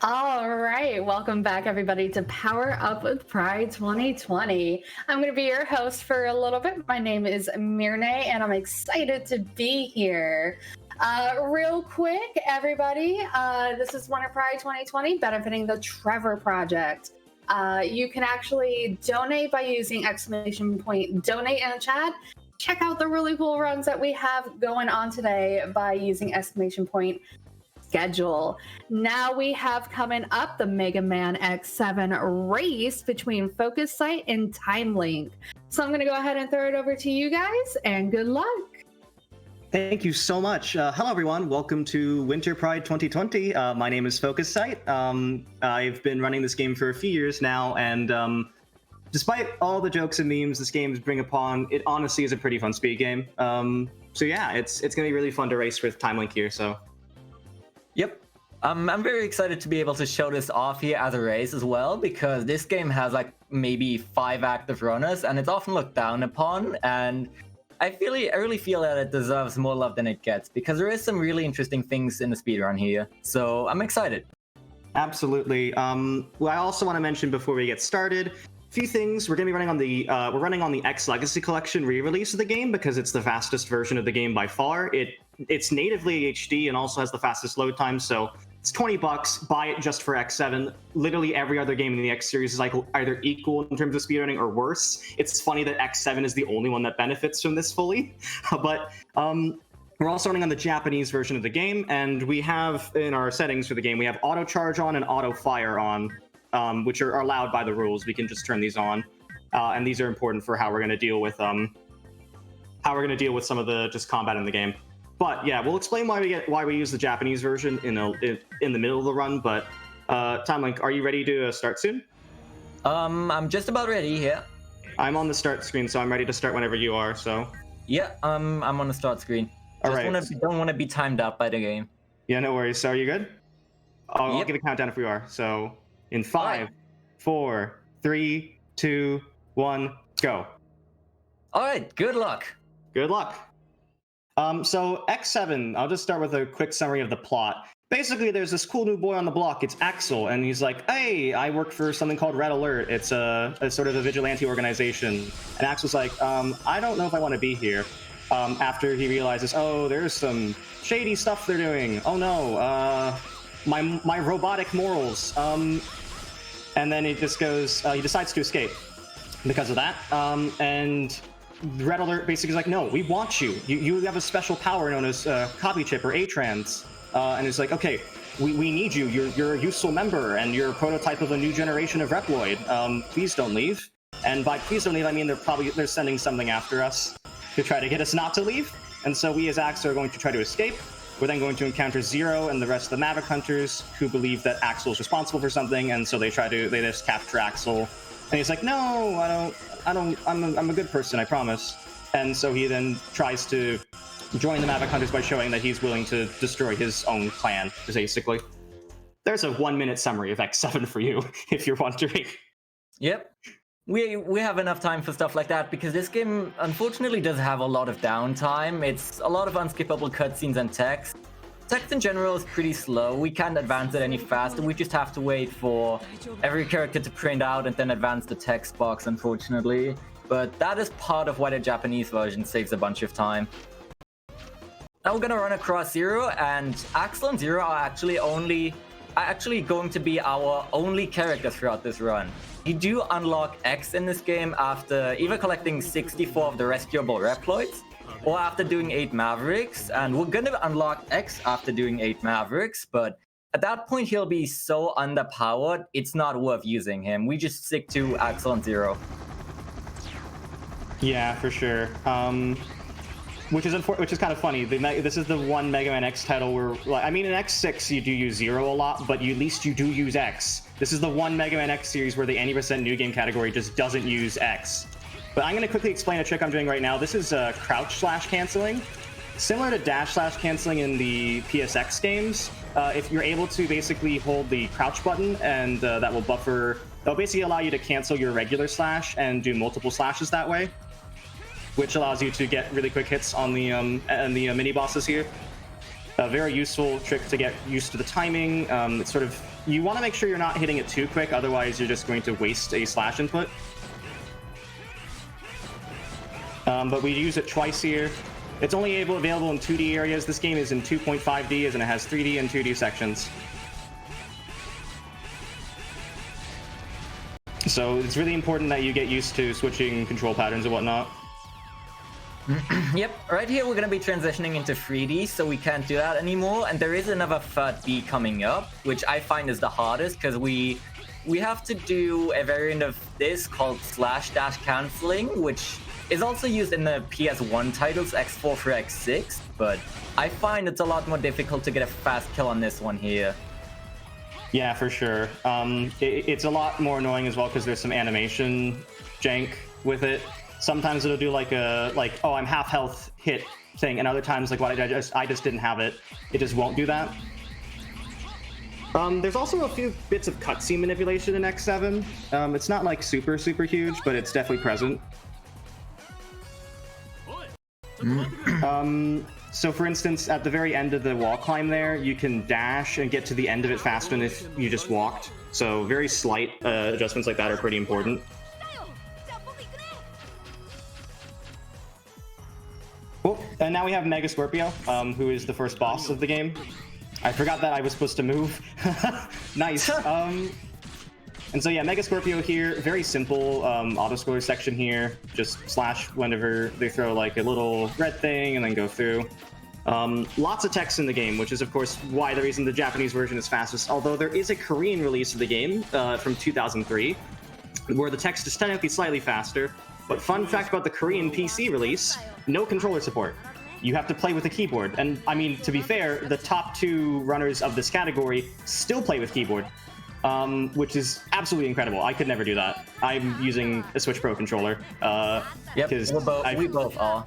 All right, welcome back, everybody, to Power Up with Pride 2020. I'm going to be your host for a little bit. My name is Mirne, and I'm excited to be here. Real quick, everybody, this is Winter Pride 2020 benefiting the Trevor Project. You can actually donate by using !donate in the chat. Check out the really cool runs that we have going on today by using !schedule. Now we have coming up the Mega Man X7 race between FocusSight and TimeLink. So I'm going to go ahead and throw it over to you guys, and good luck. Thank you so much. Hello, everyone. Welcome to Winter Pride 2020. My name is FocusSight. I've been running this game for a few years now, and despite all the jokes and memes this game's bring upon, it honestly is a pretty fun speed game. So yeah, it's going to be really fun to race with TimeLink here. So. Yep. I'm very excited to be able to show this off here as a race as well, because this game has like maybe 5 active runners and it's often looked down upon, and I really feel that it deserves more love than it gets, because there is some really interesting things in the speedrun here. So I'm excited. Absolutely. Well, I also want to mention before we get started, a few things. We're going to be running on the X Legacy Collection re-release of the game because it's the fastest version of the game by far. It's natively HD and also has the fastest load time, so it's $20. Buy it just for X7. Literally every other game in the X series is like either equal in terms of speedrunning or worse. It's funny that X7 is the only one that benefits from this fully, but we're also running on the Japanese version of the game, and we have in our settings for the game, we have auto charge on and auto fire on, which are allowed by the rules. We can just turn these on, and these are important for how we're going to deal with some of the just combat in the game. But yeah, we'll explain why we use the Japanese version in the middle of the run. But TimeLink, are you ready to start soon? I'm just about ready here. I'm on the start screen, so I'm ready to start whenever you are. So yeah, I'm on the start screen. All just right. Don't want to be timed out by the game. Yeah, no worries. So are you good? I'll give a countdown if we are. So in 5, 4, 3, 2, 1, go. All right. Good luck. Good luck. So X7, I'll just start with a quick summary of the plot. Basically, there's this cool new boy on the block. It's Axel, and he's like, hey, I work for something called Red Alert. It's a sort of a vigilante organization. And Axel's like, I don't know if I want to be here. After he realizes, oh, there's some shady stuff they're doing. Oh no, my robotic morals. And then he just goes, he decides to escape because of that. And Red Alert basically is like, no, we want you. You have a special power known as copy chip or A-trans. And it's like, okay, we need you. You're a useful member, and you're a prototype of a new generation of Reploid. Please don't leave. And by please don't leave, I mean they're sending something after us to try to get us not to leave. And so we as Axel are going to try to escape. We're then going to encounter Zero and the rest of the Maverick Hunters, who believe that Axel is responsible for something, and so they just capture Axel. And he's like, no, I'm a good person, I promise. And so he then tries to join the Maverick Hunters by showing that he's willing to destroy his own clan, basically. There's a 1-minute summary of X7 for you, if you're wondering. Yep. We have enough time for stuff like that, because this game unfortunately does have a lot of downtime. It's a lot of unskippable cutscenes and text. Text in general is pretty slow. We can't advance it any faster. We just have to wait for every character to print out and then advance the text box, unfortunately. But that is part of why the Japanese version saves a bunch of time. Now we're gonna run across Zero, and Axel and Zero are actually going to be our only characters throughout this run. You do unlock X in this game after either collecting 64 of the rescuable Reploids, or after doing 8 Mavericks, and we're gonna unlock X after doing 8 Mavericks, but at that point he'll be so underpowered, it's not worth using him. We just stick to Axel and Zero. Yeah, for sure. Which is kind of funny. This is the one Mega Man X title where, like, I mean, in X6 you do use Zero a lot, but at least you do use X. This is the one Mega Man X series where the 80% new game category just doesn't use X. But I'm going to quickly explain a trick I'm doing right now. This is crouch slash canceling. Similar to dash slash canceling in the PSX games, if you're able to basically hold the crouch button, and that'll basically allow you to cancel your regular slash and do multiple slashes that way, which allows you to get really quick hits on the mini bosses here. A very useful trick to get used to the timing. It's sort of, you want to make sure you're not hitting it too quick, otherwise you're just going to waste a slash input. But we use it twice here. It's only available in 2D areas. This game is in 2.5D, and it has 3D and 2D sections. So it's really important that you get used to switching control patterns and whatnot. Yep, right here we're going to be transitioning into 3D, so we can't do that anymore. And there is another third D coming up, which I find is the hardest, because we have to do a variant of this called slash-dash canceling, which is also used in the PS1 titles X4 through X6, but I find it's a lot more difficult to get a fast kill on this one here. Yeah, for sure. It's a lot more annoying as well because there's some animation jank with it. Sometimes it'll do like a oh, I'm half health hit thing, and other times like I just didn't have it. It just won't do that. There's also a few bits of cutscene manipulation in X7. It's not like super huge, but it's definitely present. So for instance, at the very end of the wall climb there, you can dash and get to the end of it faster than if you just walked. So very slight adjustments like that are pretty important. Cool. And now we have Mega Scorpio, who is the first boss of the game. I forgot that I was supposed to move. Nice. And so yeah, Mega Scorpio here, very simple auto-scroller section here. Just slash whenever they throw like a little red thing and then go through. Lots of text in the game, which is of course why the reason the Japanese version is fastest, although there is a Korean release of the game from 2003, where the text is technically slightly faster. But fun fact about the Korean PC release, no controller support. You have to play with a keyboard. And I mean, to be fair, the top two runners of this category still play with keyboard. Which is absolutely incredible. I could never do that. I'm using a Switch Pro controller. Yep, we both are.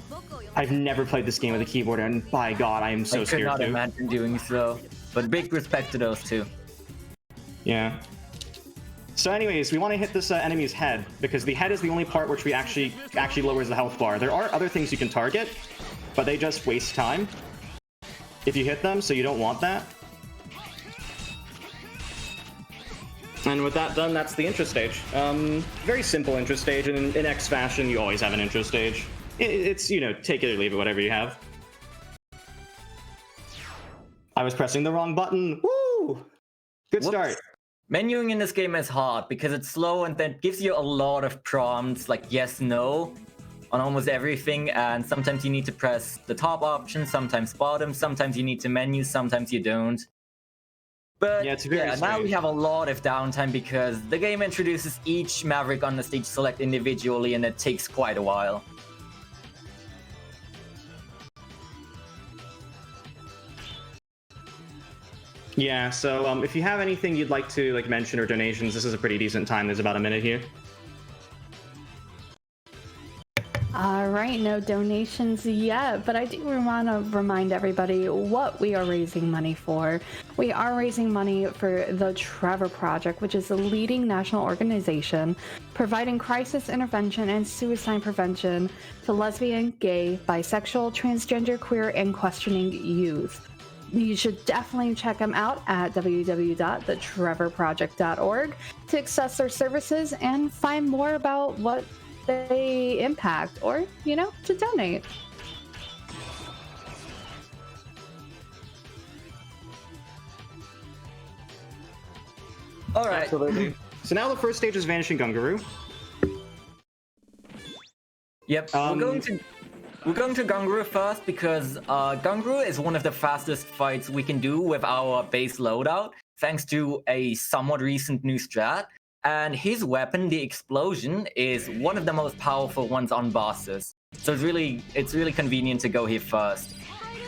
I've never played this game with a keyboard, and by God, I am so scared I could to. not imagine doing so. But big respect to those two. Yeah. So anyways, we want to hit this enemy's head, because the head is the only part which we actually lowers the health bar. There are other things you can target, but they just waste time if you hit them, so you don't want that. And with that done, that's the intro stage. Very simple intro stage, and in X fashion, you always have an intro stage. It's, you know, take it or leave it, whatever you have. I was pressing the wrong button. Woo! Good start. Menuing in this game is hard because it's slow and then gives you a lot of prompts like yes, no on almost everything, and sometimes you need to press the top option, sometimes bottom, sometimes you need to menu, sometimes you don't. But yeah, now we have a lot of downtime because the game introduces each Maverick on the stage select individually, and it takes quite a while. Yeah, so if you have anything you'd like to mention or donations, this is a pretty decent time. There's about a minute here. All right, no donations yet, but I do want to remind everybody what we are raising money for. We are raising money for the Trevor Project, which is a leading national organization providing crisis intervention and suicide prevention to lesbian, gay, bisexual, transgender, queer, and questioning youth. You should definitely check them out at www.thetrevorproject.org to access their services and find more about what they impact, or, you know, to donate. All right. Absolutely. So now the first stage is Vanishing Gungaroo. Yep. We're going to Gungaroo first because Gungaroo is one of the fastest fights we can do with our base loadout, thanks to a somewhat recent new strat. And his weapon, the explosion, is one of the most powerful ones on bosses. So it's really convenient to go here first.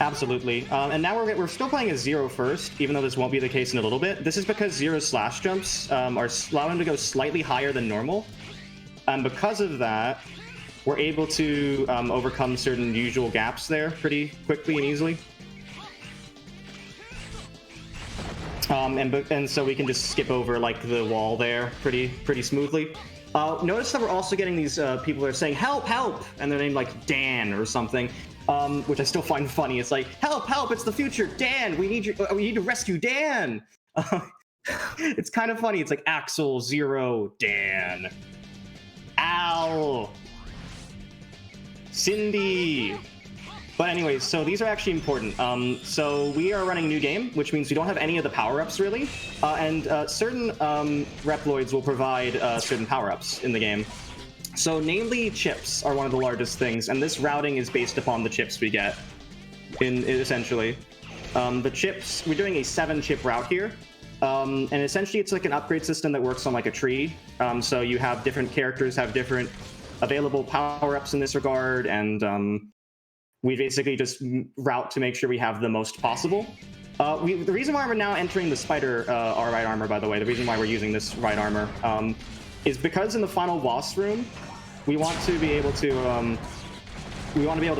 Absolutely. And now we're still playing as Zero first, even though this won't be the case in a little bit. This is because Zero's slash jumps are allowing him to go slightly higher than normal. And because of that, we're able to overcome certain usual gaps there pretty quickly and easily. And so we can just skip over like the wall there pretty smoothly. Notice that we're also getting these people that are saying help, help, and they're named like Dan or something. which I still find funny. It's like, help, help, it's the future, Dan, we need to rescue Dan. It's kind of funny. It's like Axel, Zero, Dan, Al, Cindy. But anyways, so these are actually important. So we are running a new game, which means we don't have any of the power-ups really, and certain Reploids will provide certain power-ups in the game. So namely, chips are one of the largest things, and this routing is based upon the chips we get. Essentially, the chips, we're doing a 7-chip route here. And essentially it's like an upgrade system that works on like a tree. So you have different characters have different available power-ups in this regard, and we basically just route to make sure we have the most possible. The reason why we're now entering the spider our right armor, by the way, the reason why we're using this right armor is because in the final boss room, we want to be able to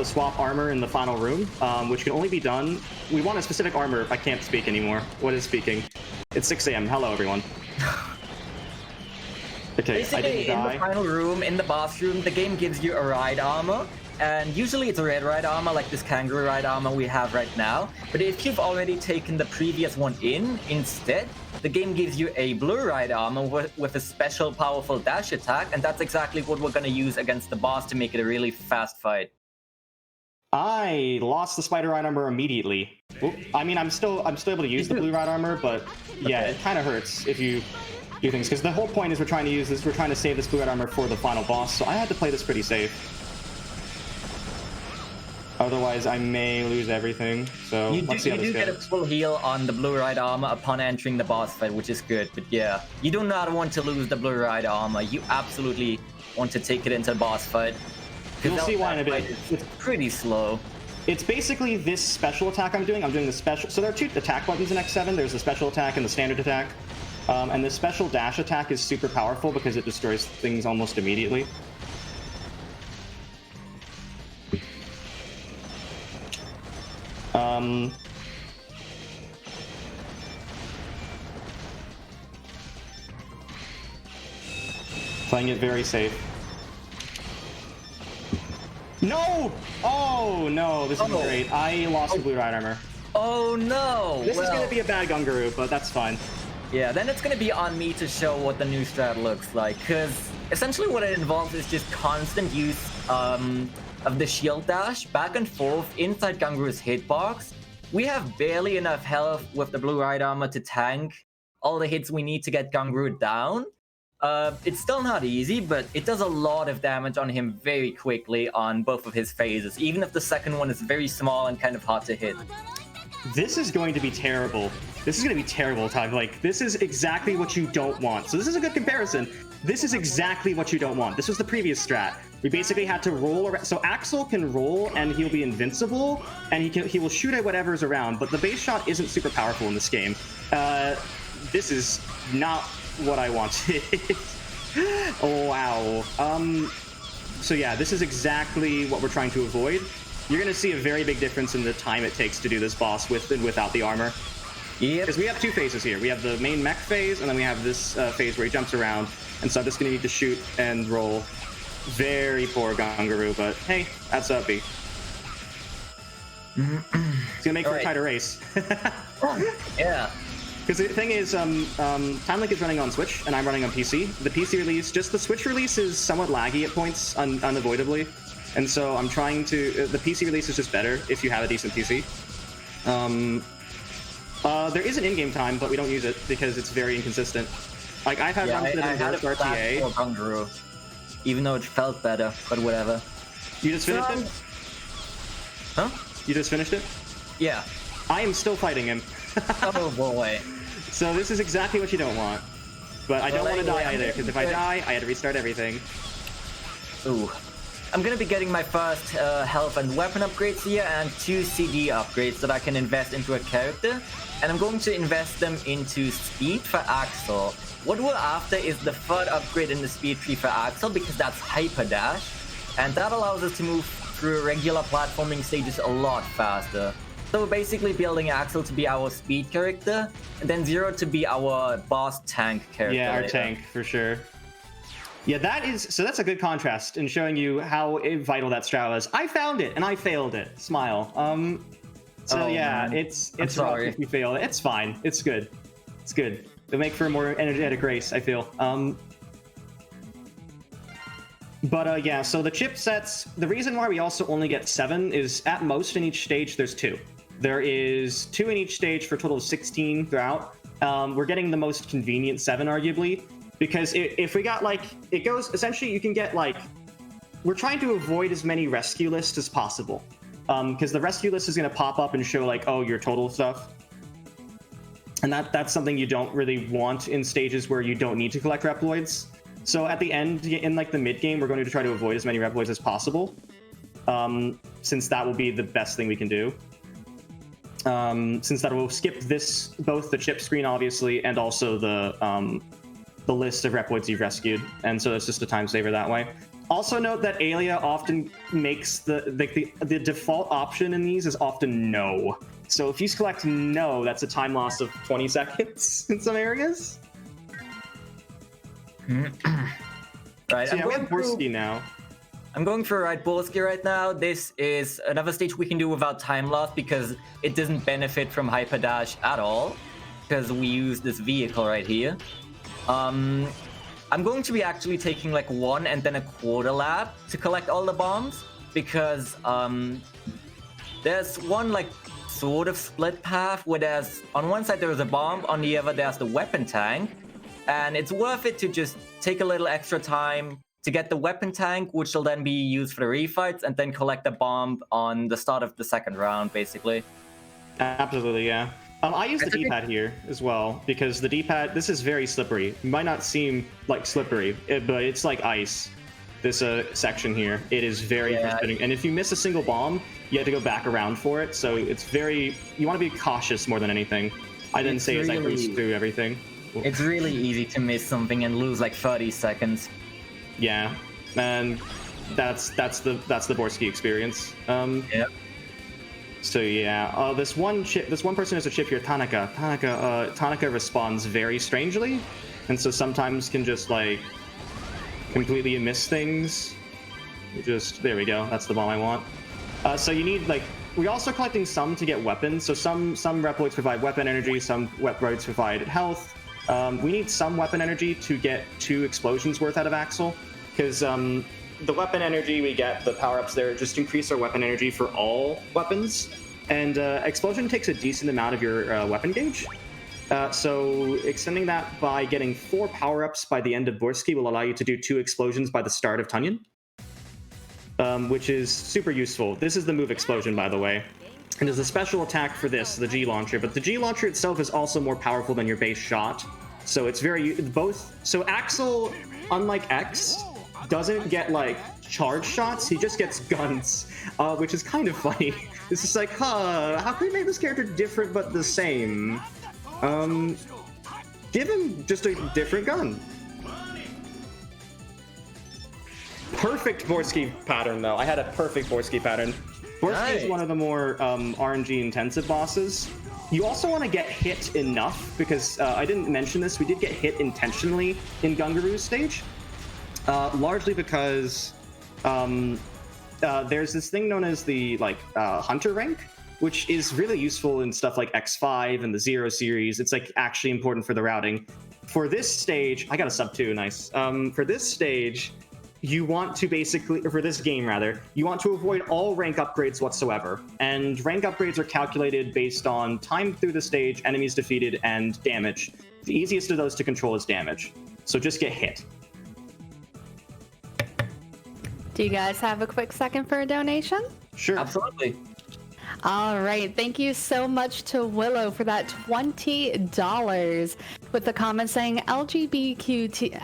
swap armor in the final room, which can only be done. We want a specific armor. I can't speak anymore. What is speaking? It's 6 a.m. Hello, everyone. Okay, basically, in the final room, in the boss room, the game gives you a ride armor. And usually it's a red ride armor, like this kangaroo ride armor we have right now. But if you've already taken the previous one instead, the game gives you a blue ride armor with a special powerful dash attack. And that's exactly what we're going to use against the boss to make it a really fast fight. I lost the spider ride armor immediately. Oop. I mean, I'm still able to use the blue ride armor, but yeah, it kind of hurts if you do things, because the whole point is we're trying to save this blue ride armor for the final boss. So I had to play this pretty safe. Otherwise, I may lose everything. So let's see how this goes. You do get a full heal on the blue ride armor upon entering the boss fight, which is good. But yeah, you do not want to lose the blue ride armor. You absolutely want to take it into the boss fight. You'll see why in a bit. It's pretty slow. It's basically this special attack I'm doing. I'm doing the special. So there are 2 attack buttons in X7. There's the special attack and the standard attack. And the special dash attack is super powerful because it destroys things almost immediately. Playing it very safe. No! Oh no, this is great. I lost the blue ride armor. Oh no! This is gonna be a bad Gungaroo, but that's fine. Yeah, then it's gonna be on me to show what the new strat looks like, because essentially what it involves is just constant use of the shield dash back and forth inside Gungaroo's hitbox. We have barely enough health with the blue ride armor to tank all the hits we need to get Gungaroo down. It's still not easy, but it does a lot of damage on him very quickly on both of his phases, even if the second one is very small and kind of hard to hit. This is going to be terrible. This is going to be terrible, Todd. Like, this is exactly what you don't want. So this is a good comparison. This is exactly what you don't want. This was the previous strat. We basically had to roll around. So Axel can roll and he'll be invincible, and he will shoot at whatever's around, but the base shot isn't super powerful in this game. This is not what I wanted. Oh, wow. So yeah, this is exactly what we're trying to avoid. You're going to see a very big difference in the time it takes to do this boss with and without the armor. Yeah. Because we have 2 phases here. We have the main mech phase, and then we have this phase where he jumps around. And so I'm just going to need to shoot and roll. Very poor Gungaroo, but hey, that's up B. It's going to make for a tighter race. Yeah. Because the thing is, TimeLink is running on Switch, and I'm running on PC. The PC release, just the Switch release is somewhat laggy at points, unavoidably. And so I'm trying to... the PC release is just better if you have a decent PC. There is an in-game time, but we don't use it because it's very inconsistent. Like, I've had runs that inverse RTA. Gungaroo, even though it felt better, but whatever. You just finished it? Huh? You just finished it? Yeah. I am still fighting him. Oh boy. So this is exactly what you don't want. But I don't want to die either, because if I die, I had to restart everything. Ooh. I'm gonna be getting my first health and weapon upgrades here, and 2 CD upgrades that I can invest into a character. And I'm going to invest them into speed for Axel. What we're after is the 3rd upgrade in the speed tree for Axel, because that's Hyper Dash. And that allows us to move through regular platforming stages a lot faster. So we're basically building Axel to be our speed character, and then Zero to be our boss tank character. Yeah, our tank, for sure. Yeah, that's a good contrast in showing you how vital that strat is. I found it and I failed it. Smile. So yeah, man. it's sorry. rough if you fail it. It's fine. It's good. It's good. It'll make for a more energetic race, I feel. Yeah, so the chipsets, the reason why we also only get 7 is at most in each stage there's 2. There is 2 in each stage for a total of 16 throughout. We're getting the most convenient 7, arguably, because if we got, like, it goes, essentially you can get, like, we're trying to avoid as many rescue lists as possible. Because the rescue list is going to pop up and show, like, oh, your total stuff. And that's something you don't really want in stages where you don't need to collect Reploids. So at the end, in, like, the mid-game, we're going to try to avoid as many Reploids as possible. Since that will be the best thing we can do. Since that will skip both the chip screen, obviously, and also the list of Reploids you've rescued. And so it's just a time saver that way. Also note that Alia often makes the default option in these is often no. So if you collect no, that's a time loss of 20 seconds in some areas. Right, So yeah, we have Borski now. I'm going for Right Borski right now. This is another stage we can do without time loss because it doesn't benefit from Hyperdash at all because we use this vehicle right here. I'm going to be actually taking like 1 and then a quarter lap to collect all the bombs because there's one like sort of split path where there's on one side there is a bomb, on the other there's the weapon tank, and it's worth it to just take a little extra time to get the weapon tank, which will then be used for the refights, and then collect the bomb on the start of the second round, basically. Absolutely, yeah. I use the D-pad here as well, because the D-pad, this is very slippery. It might not seem like slippery, but it's like ice. This section here, it is very frustrating. And if you miss a single bomb, you have to go back around for it, so it's very, you want to be cautious more than anything. I didn't say as I cruised through everything. It's really easy to miss something and lose like 30 seconds. Yeah, and that's the Borski experience. Yep. So yeah, this one person has a chip here, Tanaka. Tanaka responds very strangely, and so sometimes can just like completely miss things. There we go. That's the bomb I want. So you need like, we're also collecting some to get weapons. So some Reploids provide weapon energy, some Reploids provide health. We need some weapon energy to get 2 explosions worth out of Axel, because the weapon energy we get, the power-ups there, just increase our weapon energy for all weapons. And explosion takes a decent amount of your weapon gauge. So extending that by getting 4 power-ups by the end of Borski will allow you to do 2 explosions by the start of Tunyon. Which is super useful. This is the move explosion, by the way. And there's a special attack for this, the G launcher, but the G launcher itself is also more powerful than your base shot. So it's so Axel, unlike X, doesn't get like charge shots, he just gets guns, which is kind of funny. It's just like, how can we make this character different but the same? Give him just a different gun. Perfect Borski pattern, though. I had a perfect Borski pattern. Borski is one of the more RNG intensive bosses. You also want to get hit enough, because I didn't mention this, we did get hit intentionally in Gungaru's stage. Largely because there's this thing known as the Hunter rank, which is really useful in stuff like X5 and the Zero series. It's like actually important for the routing. For this stage, I got a sub 2, nice. For this stage, you want to basically, or for this game rather, you want to avoid all rank upgrades whatsoever. And rank upgrades are calculated based on time through the stage, enemies defeated, and damage. The easiest of those to control is damage. So just get hit. Do you guys have a quick second for a donation? Sure. Absolutely. All right. Thank you so much to Willow for that $20 with the comment saying LGBTQIA+.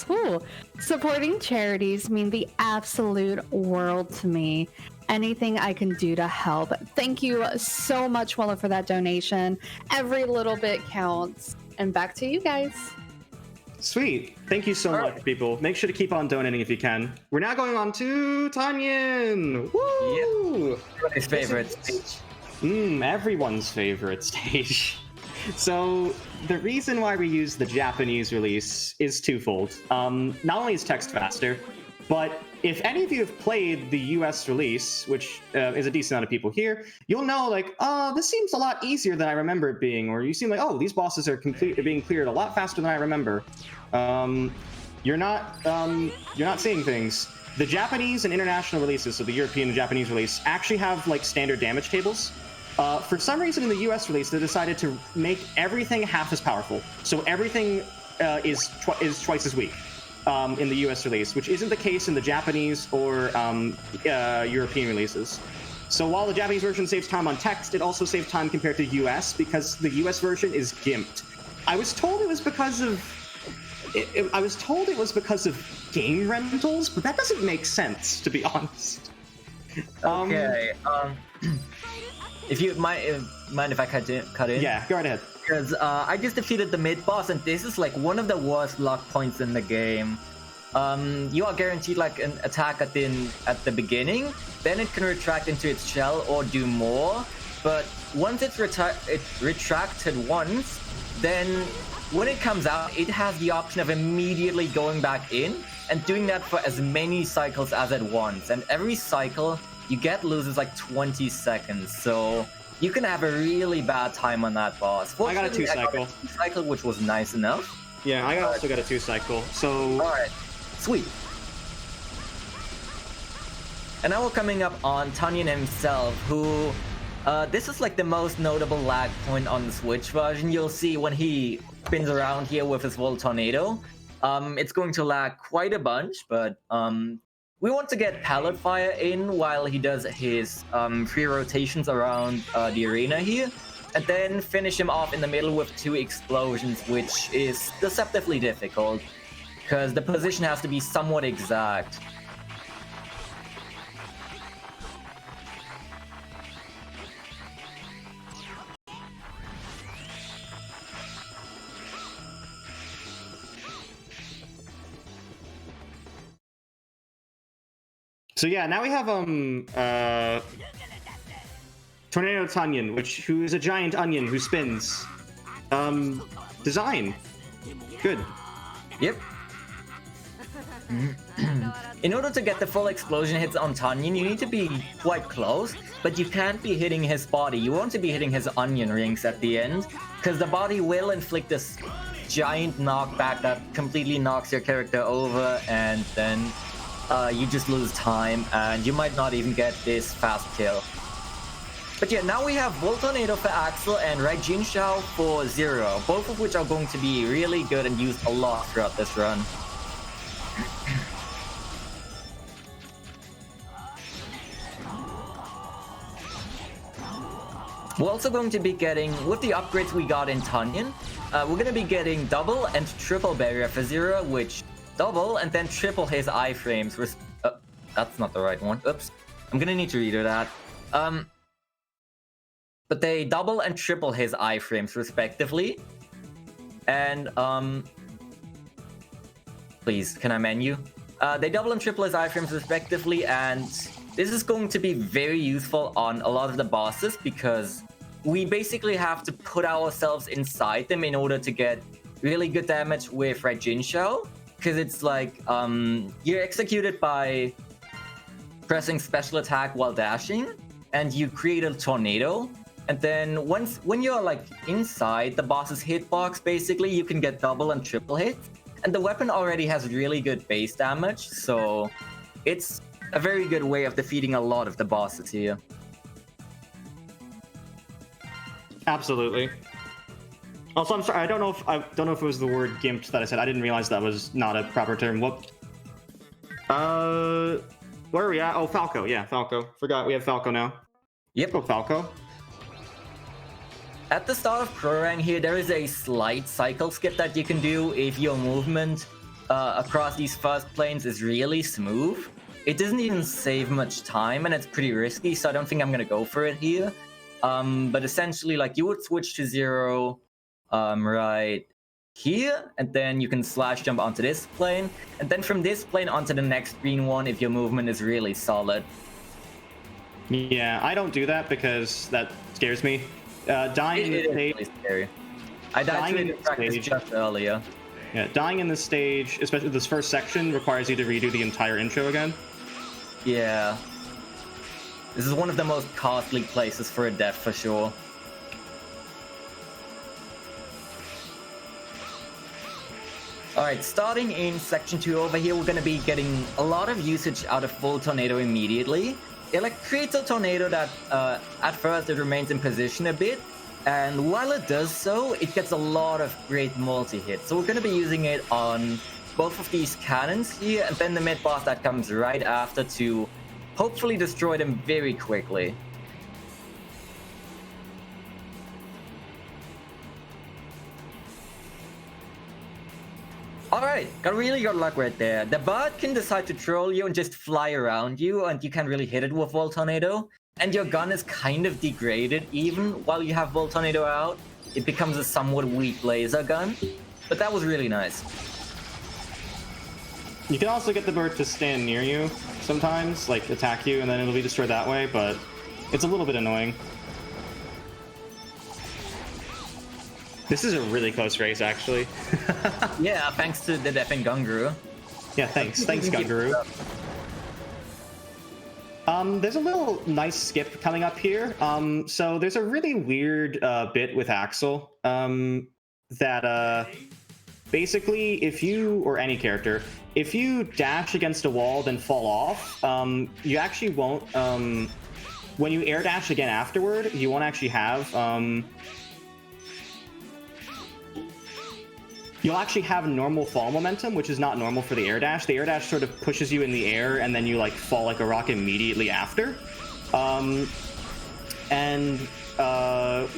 Woo. Supporting charities mean the absolute world to me. Anything I can do to help. Thank you so much, Willow, for that donation. Every little bit counts. And back to you guys. Sweet. Thank you so much, people. Make sure to keep on donating if you can. We're now going on to Tunyon. Woo! Yep. Everybody's favorite stage. Everyone's favorite stage. So the reason why we use the Japanese release is twofold. Not only is text faster, but if any of you have played the US release, which is a decent amount of people here, you'll know, like, oh, this seems a lot easier than I remember it being, or you seem like, oh, these bosses are being cleared a lot faster than I remember. You're not seeing things. The Japanese and international releases, so the European and Japanese release, actually have like standard damage tables. For some reason in the US release, they decided to make everything half as powerful. So everything is twice as weak in the US release, which isn't the case in the Japanese or European releases. So while the Japanese version saves time on text, it also saves time compared to US because the US version is gimped. I was told it was because of game rentals, but that doesn't make sense, to be honest. Okay. If you mind if I cut in? Yeah, go right ahead. Because I just defeated the mid boss, and this is like one of the worst luck points in the game. You are guaranteed like an attack at the beginning, then it can retract into its shell or do more. But once it's retracted once, then when it comes out, it has the option of immediately going back in and doing that for as many cycles as it wants. And every cycle you get loses like 20 seconds, so you can have a really bad time on that boss. I got a 2-cycle. Which was nice enough. Yeah, I also got a 2-cycle. So alright, sweet. And now we're coming up on Tanyan himself, who this is like the most notable lag point on the Switch version. You'll see when he spins around here with his Volt Tornado. It's going to lag quite a bunch, but we want to get Pallet Fire in while he does his 3 rotations around the arena here, and then finish him off in the middle with 2 explosions, which is deceptively difficult, because the position has to be somewhat exact. So yeah, now we have Tornado Tanyan, who is a giant onion who spins. Design. Good. Yep. In order to get the full explosion hits on Tanyan, you need to be quite close, but you can't be hitting his body. You want to be hitting his onion rings at the end, because the body will inflict this giant knockback that completely knocks your character over, and then you just lose time, and you might not even get this fast kill. But yeah, now we have Volt Tornado for Axel and Red Jin Shao for Zero, both of which are going to be really good and used a lot throughout this run. We're also going to be getting, with the upgrades we got in Tanyan, we're going to be getting double and triple barrier for Zero, which double and then triple his iframes. That's not the right one. Oops. I'm gonna need to redo that. But they double and triple his iframes respectively. And please, can I menu? They double and triple his iframes respectively, and this is going to be very useful on a lot of the bosses because we basically have to put ourselves inside them in order to get really good damage with Red Jin Shao. Because it's like, you're executed by pressing special attack while dashing, and you create a tornado. And then when you're like inside the boss's hitbox, basically, you can get double and triple hits. And the weapon already has really good base damage, so it's a very good way of defeating a lot of the bosses here. Absolutely. Also, I'm sorry. I don't know if it was the word gimped that I said. I didn't realize that was not a proper term. Whoop. Where are we at? Oh, Falco. Yeah, Falco. Forgot we have Falco now. Yep. Oh, Falco. At the start of Prorang here, there is a slight cycle skip that you can do if your movement across these first planes is really smooth. It doesn't even save much time, and it's pretty risky, so I don't think I'm gonna go for it here. But essentially, like, you would switch to Zero right here, and then you can slash jump onto this plane, and then from this plane onto the next green one if your movement is really solid. Yeah, I don't do that because that scares me. Dying It is really scary. I died Dying to in it in practice stage. just earlier. Yeah, dying in this stage, especially this first section, requires you to redo the entire intro again. Yeah. This is one of the most costly places for a death for sure. Alright, starting in section 2 over here, we're going to be getting a lot of usage out of Full Tornado immediately. It creates a tornado that, at first, it remains in position a bit, and while it does so, it gets a lot of great multi-hits. So we're going to be using it on both of these cannons here, and then the mid-boss that comes right after to hopefully destroy them very quickly. Alright, got really good luck right there. The bot can decide to troll you and just fly around you, and you can't really hit it with Volt Tornado. And your gun is kind of degraded even while you have Volt Tornado out. It becomes a somewhat weak laser gun, but that was really nice. You can also get the bird to stand near you sometimes, like attack you, and then it'll be destroyed that way, but it's a little bit annoying. This is a really close race, actually. Yeah, thanks to the Death and Gunguru. Yeah, thanks. Thanks, Gunguru. There's a little nice skip coming up here. So there's a really weird bit with Axel that basically, if you, or any character, if you dash against a wall, then fall off, you actually won't, when you air dash again afterward, you won't actually have, you'll actually have normal fall momentum, which is not normal for the air dash. The air dash sort of pushes you in the air, and then you like fall like a rock immediately after.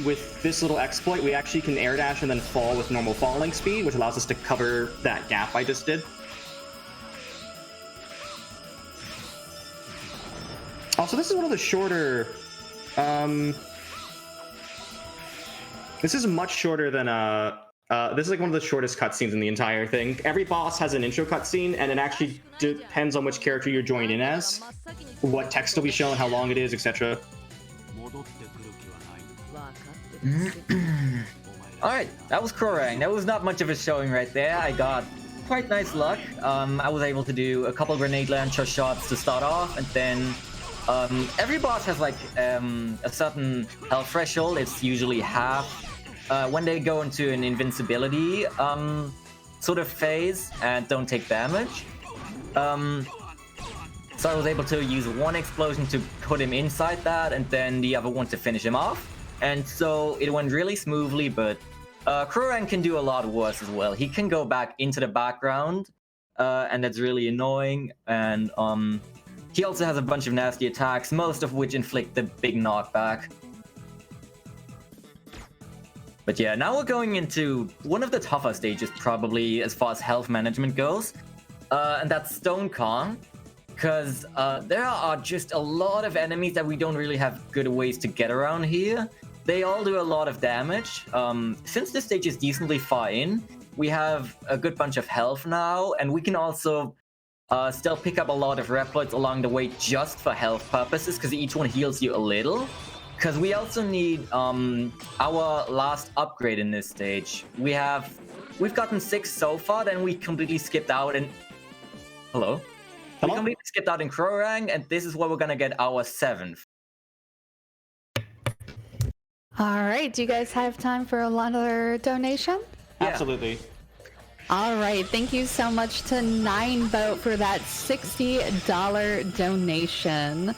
With this little exploit, we actually can air dash and then fall with normal falling speed, which allows us to cover that gap I just did. Also, this is one of the shorter... this is much shorter than... this is like one of the shortest cutscenes in the entire thing. Every boss has an intro cutscene, and it actually depends on which character you're joined in as, what text will be shown, how long it is, etc. Alright, that was Krorang. That was not much of a showing right there. I got quite nice luck. I was able to do a couple grenade launcher shots to start off, and then every boss has like a certain health threshold. It's usually half. When they go into an invincibility sort of phase and don't take damage. So I was able to use one explosion to put him inside that, and then the other one to finish him off. And so it went really smoothly, but Krorang can do a lot worse as well. He can go back into the background, and that's really annoying. And he also has a bunch of nasty attacks, most of which inflict the big knockback. But yeah, now we're going into one of the tougher stages, probably, as far as health management goes. And that's Stone Kong. Because there are just a lot of enemies that we don't really have good ways to get around here. They all do a lot of damage. Since this stage is decently far in, we have a good bunch of health now. And we can also still pick up a lot of Reploids along the way just for health purposes, because each one heals you a little. Because we also need our last upgrade in this stage. We've gotten 6 so far, then we completely skipped out and... Hello? We completely skipped out in Krorang, and this is where we're gonna get our 7th. All right, do you guys have time for another donation? Yeah. Absolutely. All right, thank you so much to 9boat for that $60 donation.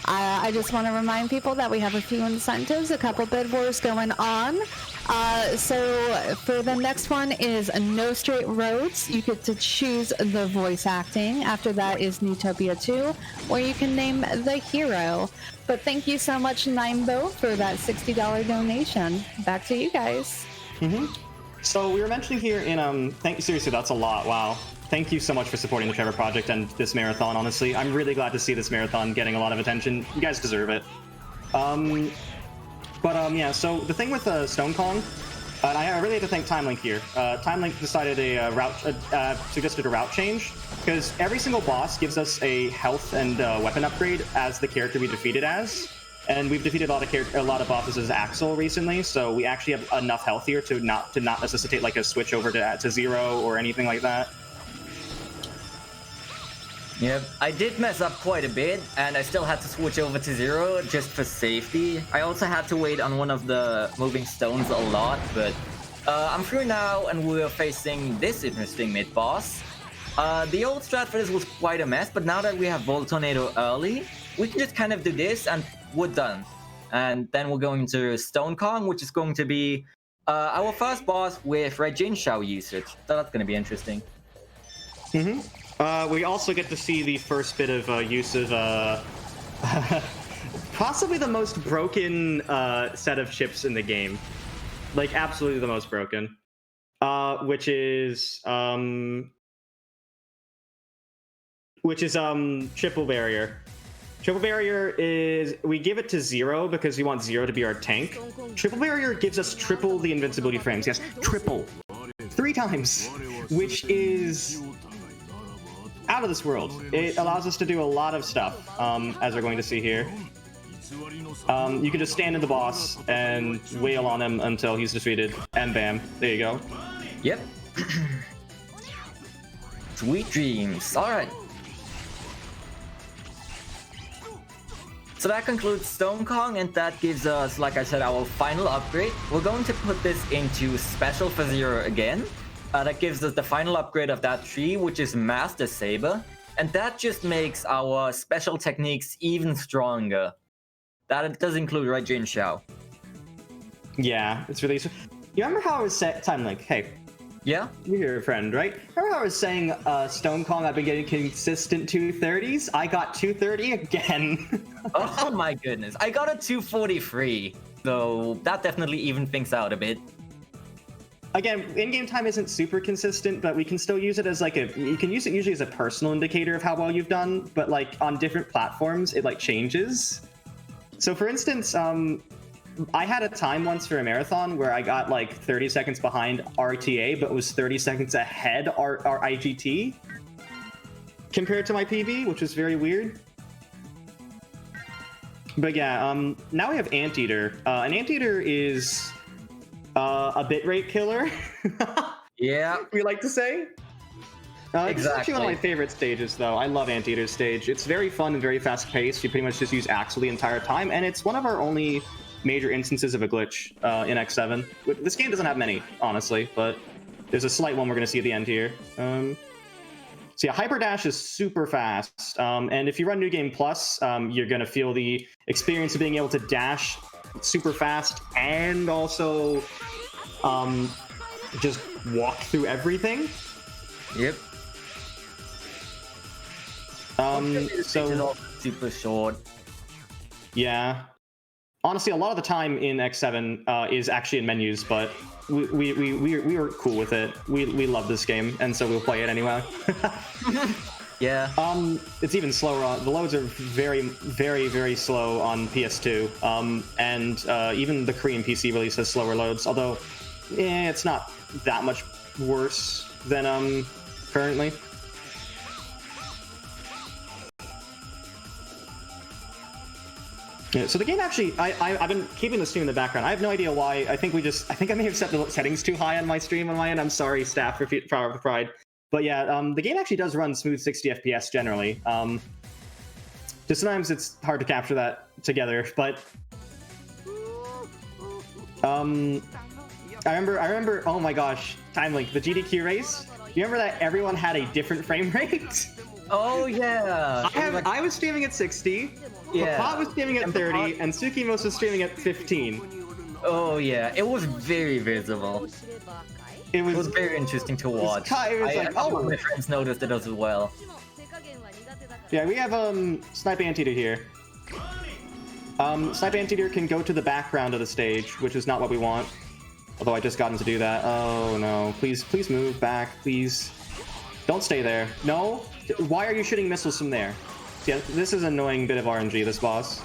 I just want to remind people that we have a few incentives, a couple bid wars going on. So for the next one is No Straight Roads. You get to choose the voice acting. After that is Neutopia 2, where you can name the hero. But thank you so much, 9boat, for that $60 donation. Back to you guys. So we were mentioning here in seriously, that's a lot. Wow. Thank you so much for supporting the Trevor Project and this marathon, honestly. I'm really glad to see this marathon getting a lot of attention. You guys deserve it. Yeah, so the thing with Stone Kong, and I really have to thank TimeLink here. TimeLink decided suggested a route change, because every single boss gives us a health and weapon upgrade as the character we defeated as. And we've defeated a lot of bosses as Axel recently, so we actually have enough health here to not necessitate like a switch over to 0 or anything like that. Yep, I did mess up quite a bit, and I still had to switch over to 0 just for safety. I also had to wait on one of the moving stones a lot, but I'm through now, and we're facing this interesting mid-boss. The old strat for this was quite a mess, but now that we have Volt Tornado early, we can just kind of do this, and we're done. And then we're going to Stone Kong, which is going to be our first boss with Red Jin Shao usage. So that's going to be interesting. We also get to see the first bit of use of possibly the most broken set of chips in the game. Like, absolutely the most broken. Which is Triple Barrier. Triple Barrier is, we give it to 0 because we want 0 to be our tank. Triple Barrier gives us triple the invincibility frames. Yes, triple. 3 times. Which is out of this world. It allows us to do a lot of stuff, as we're going to see here. You can just stand in the boss and wail on him until he's defeated, and bam, there you go. Yep. Sweet dreams. Alright. So that concludes Stone Kong, and that gives us, like I said, our final upgrade. We're going to put this into Special for 0 again. That gives us the final upgrade of that tree, which is Master Saber. And that just makes our special techniques even stronger. That does include Red Jin Shao. Yeah, it's really... You remember how I was saying... TimeLink, hey. Yeah? You're your friend, right? Remember how I was saying Stone Kong, I've been getting consistent 230s? I got 230 again. Oh my goodness. I got a 243. So that definitely even things out a bit. Again, in-game time isn't super consistent, but we can still use it as like a... You can use it usually as a personal indicator of how well you've done, but like on different platforms, it like changes. So for instance, I had a time once for a marathon where I got like 30 seconds behind RTA, but was 30 seconds ahead our IGT compared to my PB, which was very weird. But yeah, now we have Anteater. An Anteater is a bitrate killer. Yeah. We like to say. Exactly. This is actually one of my favorite stages, though. I love Anteater's stage. It's very fun and very fast-paced. You pretty much just use Axel the entire time, and it's one of our only major instances of a glitch in X7. This game doesn't have many, honestly, but there's a slight one we're going to see at the end here. So yeah, Hyper Dash is super fast, and if you run New Game Plus, you're going to feel the experience of being able to dash super fast and also just walk through everything. Yep. So super short. Yeah. Honestly, a lot of the time in X7 is actually in menus, but we were cool with it. We love this game, and so we'll play it anyway. Yeah. It's even slower on the loads are very, very, very slow on PS2. And even the Korean PC release has slower loads, although it's not that much worse than currently. Yeah, so the game actually, I've been keeping the stream in the background. I have no idea why. I think I may have set the settings too high on my stream on my end. I'm sorry, staff, for Power of the Pride. But yeah, the game actually does run smooth 60 FPS generally. Just sometimes it's hard to capture that together, but I remember. Oh my gosh, TimeLink, the GDQ race. You remember that everyone had a different frame rate? Oh yeah. I was streaming at 60. Yeah. Papa was streaming at 30, and Tsukimos was streaming at 15. Oh yeah, it was very visible. It was very interesting to watch. My friends noticed it as well. Yeah, we have Snipe Anteater here. Snipe Anteater can go to the background of the stage, which is not what we want. Although I just got him to do that. Oh no! Please move back, please. Don't stay there. No. Why are you shooting missiles from there? Yeah, this is an annoying bit of RNG. This boss.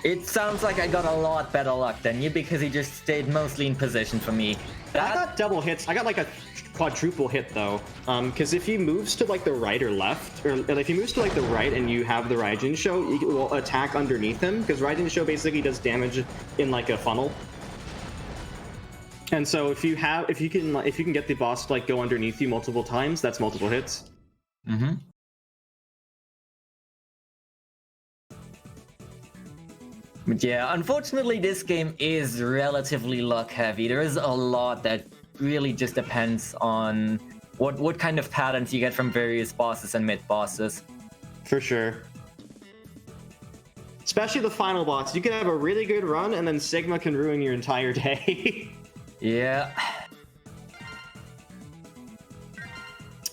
It sounds like I got a lot better luck than you because he just stayed mostly in position for me. I got double hits. I got like a quadruple hit though, because if he moves to like the right or left, or if he moves to like the right and you have the Raijin Show, you will attack underneath him because Raijin Show basically does damage in like a funnel. And so if you can get the boss to like go underneath you multiple times, that's multiple hits. Mm-hmm. But yeah, unfortunately, this game is relatively luck heavy. There is a lot that really just depends on what kind of patterns you get from various bosses and mid bosses. For sure. Especially the final boss. You can have a really good run and then Sigma can ruin your entire day. Yeah.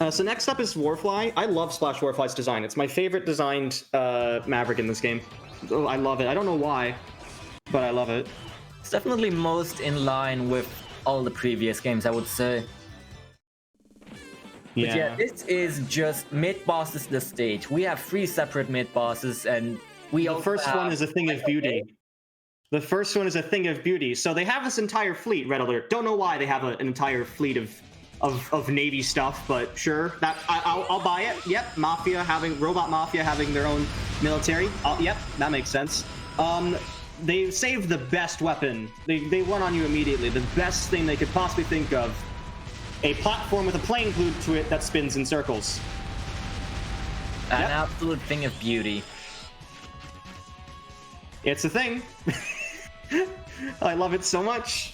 So next up is Warfly. I love Splash Warfly's design. It's my favorite designed Maverick in this game. Oh, I love it. I don't know why, but I love it. It's definitely most in line with all the previous games, I would say. Yeah. But yeah, this is just mid bosses the stage. We have 3 separate mid bosses, and the first one is a thing of beauty. The first one is a thing of beauty. So they have this entire fleet, Red Alert. Don't know why they have an entire fleet of Navy stuff, but sure, that I'll buy it. Yep, Robot Mafia having their own military. Yep, that makes sense. They saved the best weapon. They won on you immediately. The best thing they could possibly think of. A platform with a plane glued to it that spins in circles. An absolute thing of beauty. It's a thing. I love it so much.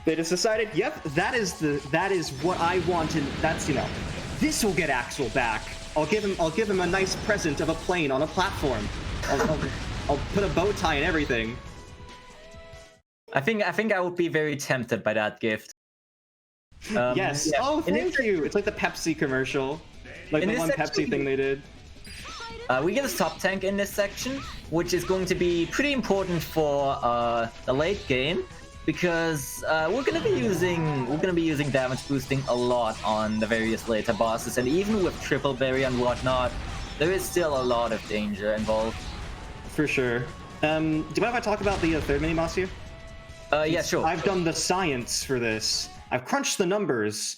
They just decided, yep, that is what I want, and that's, this will get Axel back. I'll give him a nice present of a plane on a platform. I'll put a bow tie and everything. I think I would be very tempted by that gift. Yes. Yeah. Oh, thank you. It's like the Pepsi commercial, like the one Pepsi thing they did. We get a sub tank in this section, which is going to be pretty important for the late game, because we're gonna be using damage boosting a lot on the various later bosses, and even with triple berry and whatnot, there is still a lot of danger involved. For sure. Do you mind if I talk about the third mini boss here? Yeah, sure. I've done the science for this. I've crunched the numbers,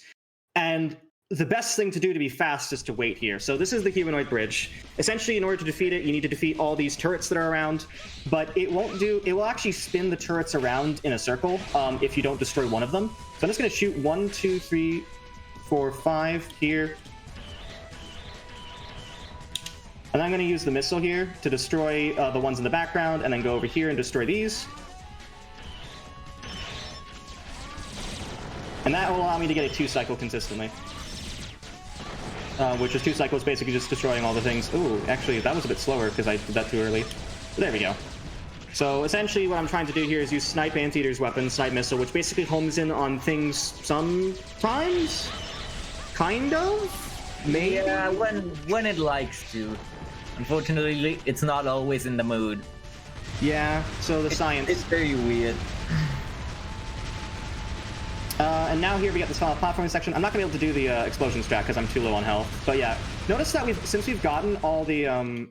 and the best thing to do to be fast is to wait here. So this is the humanoid bridge. Essentially, in order to defeat it, you need to defeat all these turrets that are around, but it will actually spin the turrets around in a circle if you don't destroy one of them. So I'm just going to shoot 1, 2, 3, 4, 5 here. And I'm going to use the missile here to destroy the ones in the background, and then go over here and destroy these. And that will allow me to get a 2-cycle consistently. Which is 2 cycles, basically just destroying all the things. Ooh, actually, that was a bit slower because I did that too early. But there we go. So essentially what I'm trying to do here is use Snipe Anteater's weapon, Snipe Missile, which basically homes in on things sometimes? Kind of? Maybe? Yeah, when it likes to. Unfortunately, it's not always in the mood. Yeah, so the science. It's very weird. And now here we got this final platforming section. I'm not gonna be able to do the explosion strat because I'm too low on health. But yeah, notice that since we've gotten all the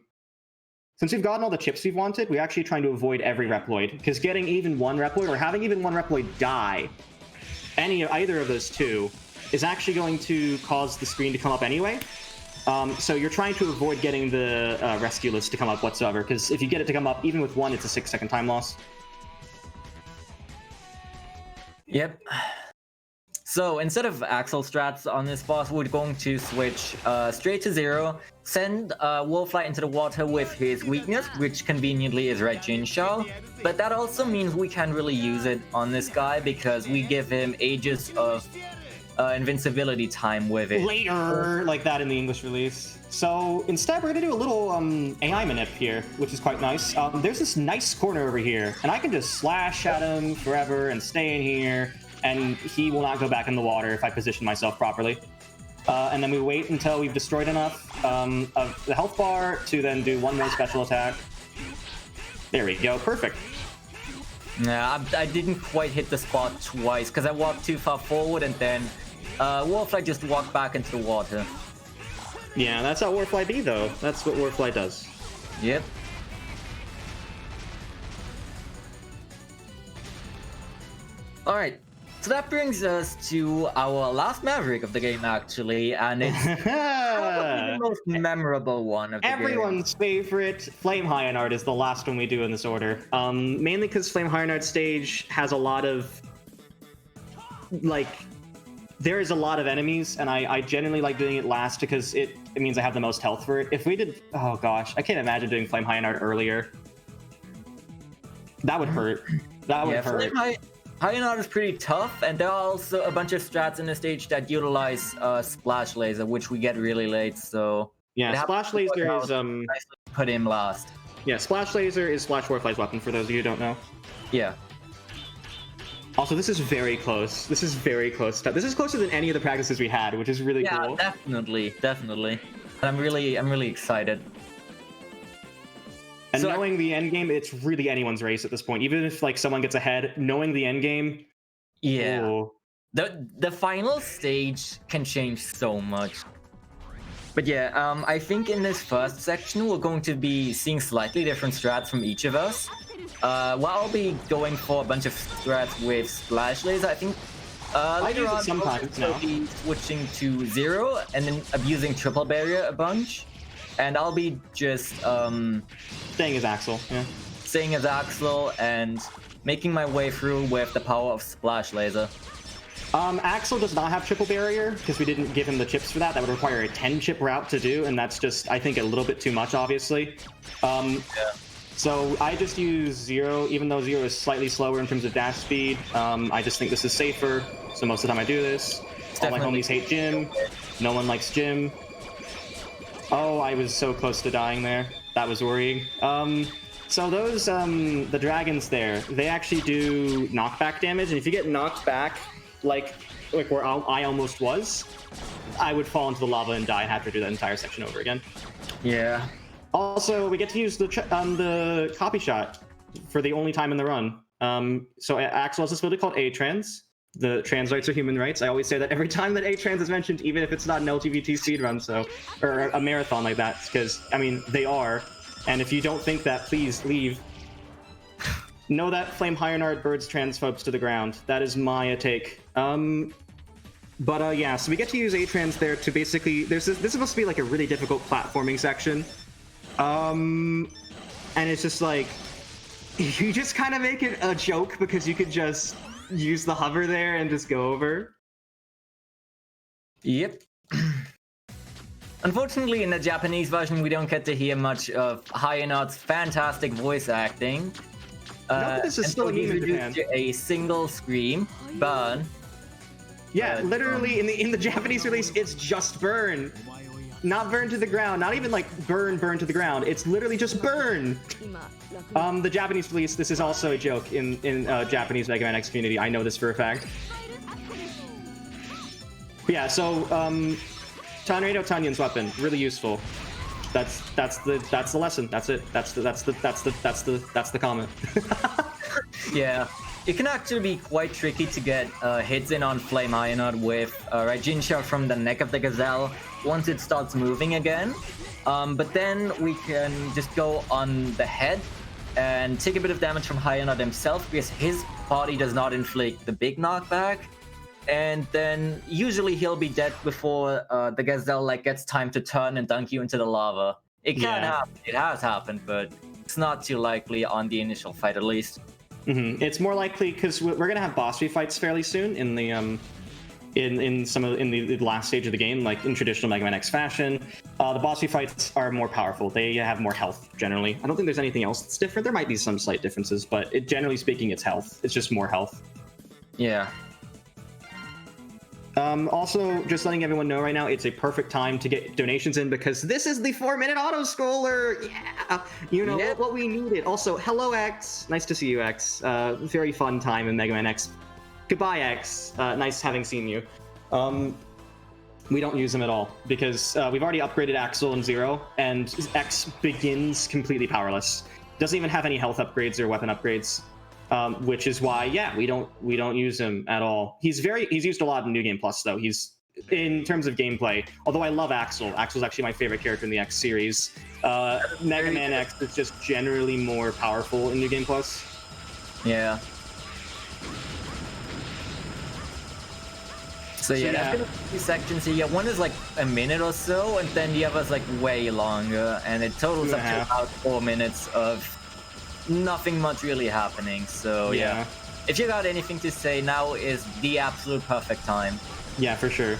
chips we've wanted, we're actually trying to avoid every Reploid, because getting even one Reploid or having even one Reploid die, either of those two, is actually going to cause the screen to come up anyway. So you're trying to avoid getting the rescue list to come up whatsoever, because if you get it to come up even with one, it's a 6-second time loss. Yep. So instead of Axel strats on this boss, we're going to switch straight to 0, send Warfly into the water with his weakness, which conveniently is Red Jin Shao. But that also means we can't really use it on this guy because we give him ages of invincibility time with it. Later, like that in the English release. So instead, we're going to do a little AI manip here, which is quite nice. There's this nice corner over here, and I can just slash at him forever and stay in here, and he will not go back in the water if I position myself properly. And then we wait until we've destroyed enough of the health bar to then do one more special attack. There we go, perfect. Yeah, I didn't quite hit the spot twice because I walked too far forward, and then Warfly just walked back into the water. Yeah, that's how Warfly be, though. That's what Warfly does. Yep. All right. So that brings us to our last Maverick of the game, actually, and it's probably the most memorable one of the Everyone's favorite Flame Hyanard is the last one we do in this order. Mainly because Flame Hyanard stage has a lot of there is a lot of enemies, and I genuinely like doing it last because it means I have the most health for it. If we did, oh gosh, I can't imagine doing Flame Hyanard earlier. That would hurt. That would hurt. Hyanard is pretty tough, and there are also a bunch of strats in the stage that utilize Splash Laser, which we get really late, so... Yeah, Splash Laser is... Put him last. Yeah, Splash Laser is Splash Warfly's weapon, for those of you who don't know. Yeah. Also, this is very close. This is very close. This is closer than any of the practices we had, which is really cool. Yeah, definitely. I'm really excited. And so, knowing the end game, it's really anyone's race at this point. Even if someone gets ahead, knowing the end game. Yeah. Ooh. The final stage can change so much. But yeah, I think in this first section we're going to be seeing slightly different strats from each of us. Well, I'll be going for a bunch of strats with Splash Laser. I think later on I'll be switching to Zero and then abusing Triple Barrier a bunch. And I'll be just staying as Axel, yeah. Staying as Axel and making my way through with the power of Splash Laser. Axel does not have Triple Barrier because we didn't give him the chips for that. That would require a 10-chip route to do, and that's just, I think, a little bit too much, obviously. Yeah. So I just use Zero, even though Zero is slightly slower in terms of dash speed. I just think this is safer, so most of the time I do this. All my homies hate Jim. No one likes Jim. Oh, I was so close to dying there. That was worrying. So those, the dragons there, they actually do knockback damage, and if you get knocked back, like where I almost was, I would fall into the lava and die and have to do that entire section over again. Yeah. Also, we get to use the copy shot for the only time in the run. So Axel has this ability called A-Trans. The trans rights are human rights. I always say that every time that A-Trans is mentioned, even if it's not an LGBT speedrun, or a marathon like that, because, I mean, they are. And if you don't think that, please leave. Know that Flame Hyanard birds transphobes to the ground. That is my take. Yeah, so we get to use A-Trans there to basically... this is supposed to be like a really difficult platforming section. And it's just like... You just kind of make it a joke because you could just use the hover there and just go over. Yep. Unfortunately, in the Japanese version, we don't get to hear much of Hyanard's fantastic voice acting. This is still he's reduced to a single scream, burn. Yeah, literally in the Japanese release, it's just burn. Not burn to the ground, not even like burn to the ground. It's literally just burn. The Japanese release, this is also a joke in Japanese Mega Man X community. I know this for a fact. But yeah, so Tornado Tanyan's weapon, really useful. That's the lesson. That's it. That's the comment. Yeah, it can actually be quite tricky to get hits in on Flame Hyanard with Raijinsha from the neck of the gazelle once it starts moving again. But then we can just go on the head and take a bit of damage from Hyanard himself because his body does not inflict the big knockback. And then usually he'll be dead before the gazelle gets time to turn and dunk you into the lava. It can happen. It has happened, but it's not too likely on the initial fight, at least. Mm-hmm. It's more likely because we're gonna have boss fights fairly soon in the in the last stage of the game, like in traditional Mega Man X fashion. The boss fights are more powerful. They have more health generally. I don't think there's anything else that's different. There might be some slight differences, but generally speaking, it's health. It's just more health. Yeah. Also, just letting everyone know right now, it's a perfect time to get donations in because this is the 4-minute auto-scroller! Yeah! You know, what we needed. Also, hello, X. Nice to see you, X. Very fun time in Mega Man X. Goodbye, X. Nice having seen you. We don't use them at all because we've already upgraded Axel and Zero, and X begins completely powerless. Doesn't even have any health upgrades or weapon upgrades. Which is why, yeah, we don't use him at all. He's used a lot in New Game Plus though. He's in terms of gameplay. Although I love Axel. Axel's actually my favorite character in the X series. Mega Man X is just generally more powerful in New Game Plus. Yeah. So yeah, yeah. that's gonna be 2 sections here. One is like a minute or so, and then the other's like way longer, and it totals up to about 4 minutes of nothing much really happening. So yeah, if you got anything to say, now is the absolute perfect time. Yeah, for sure.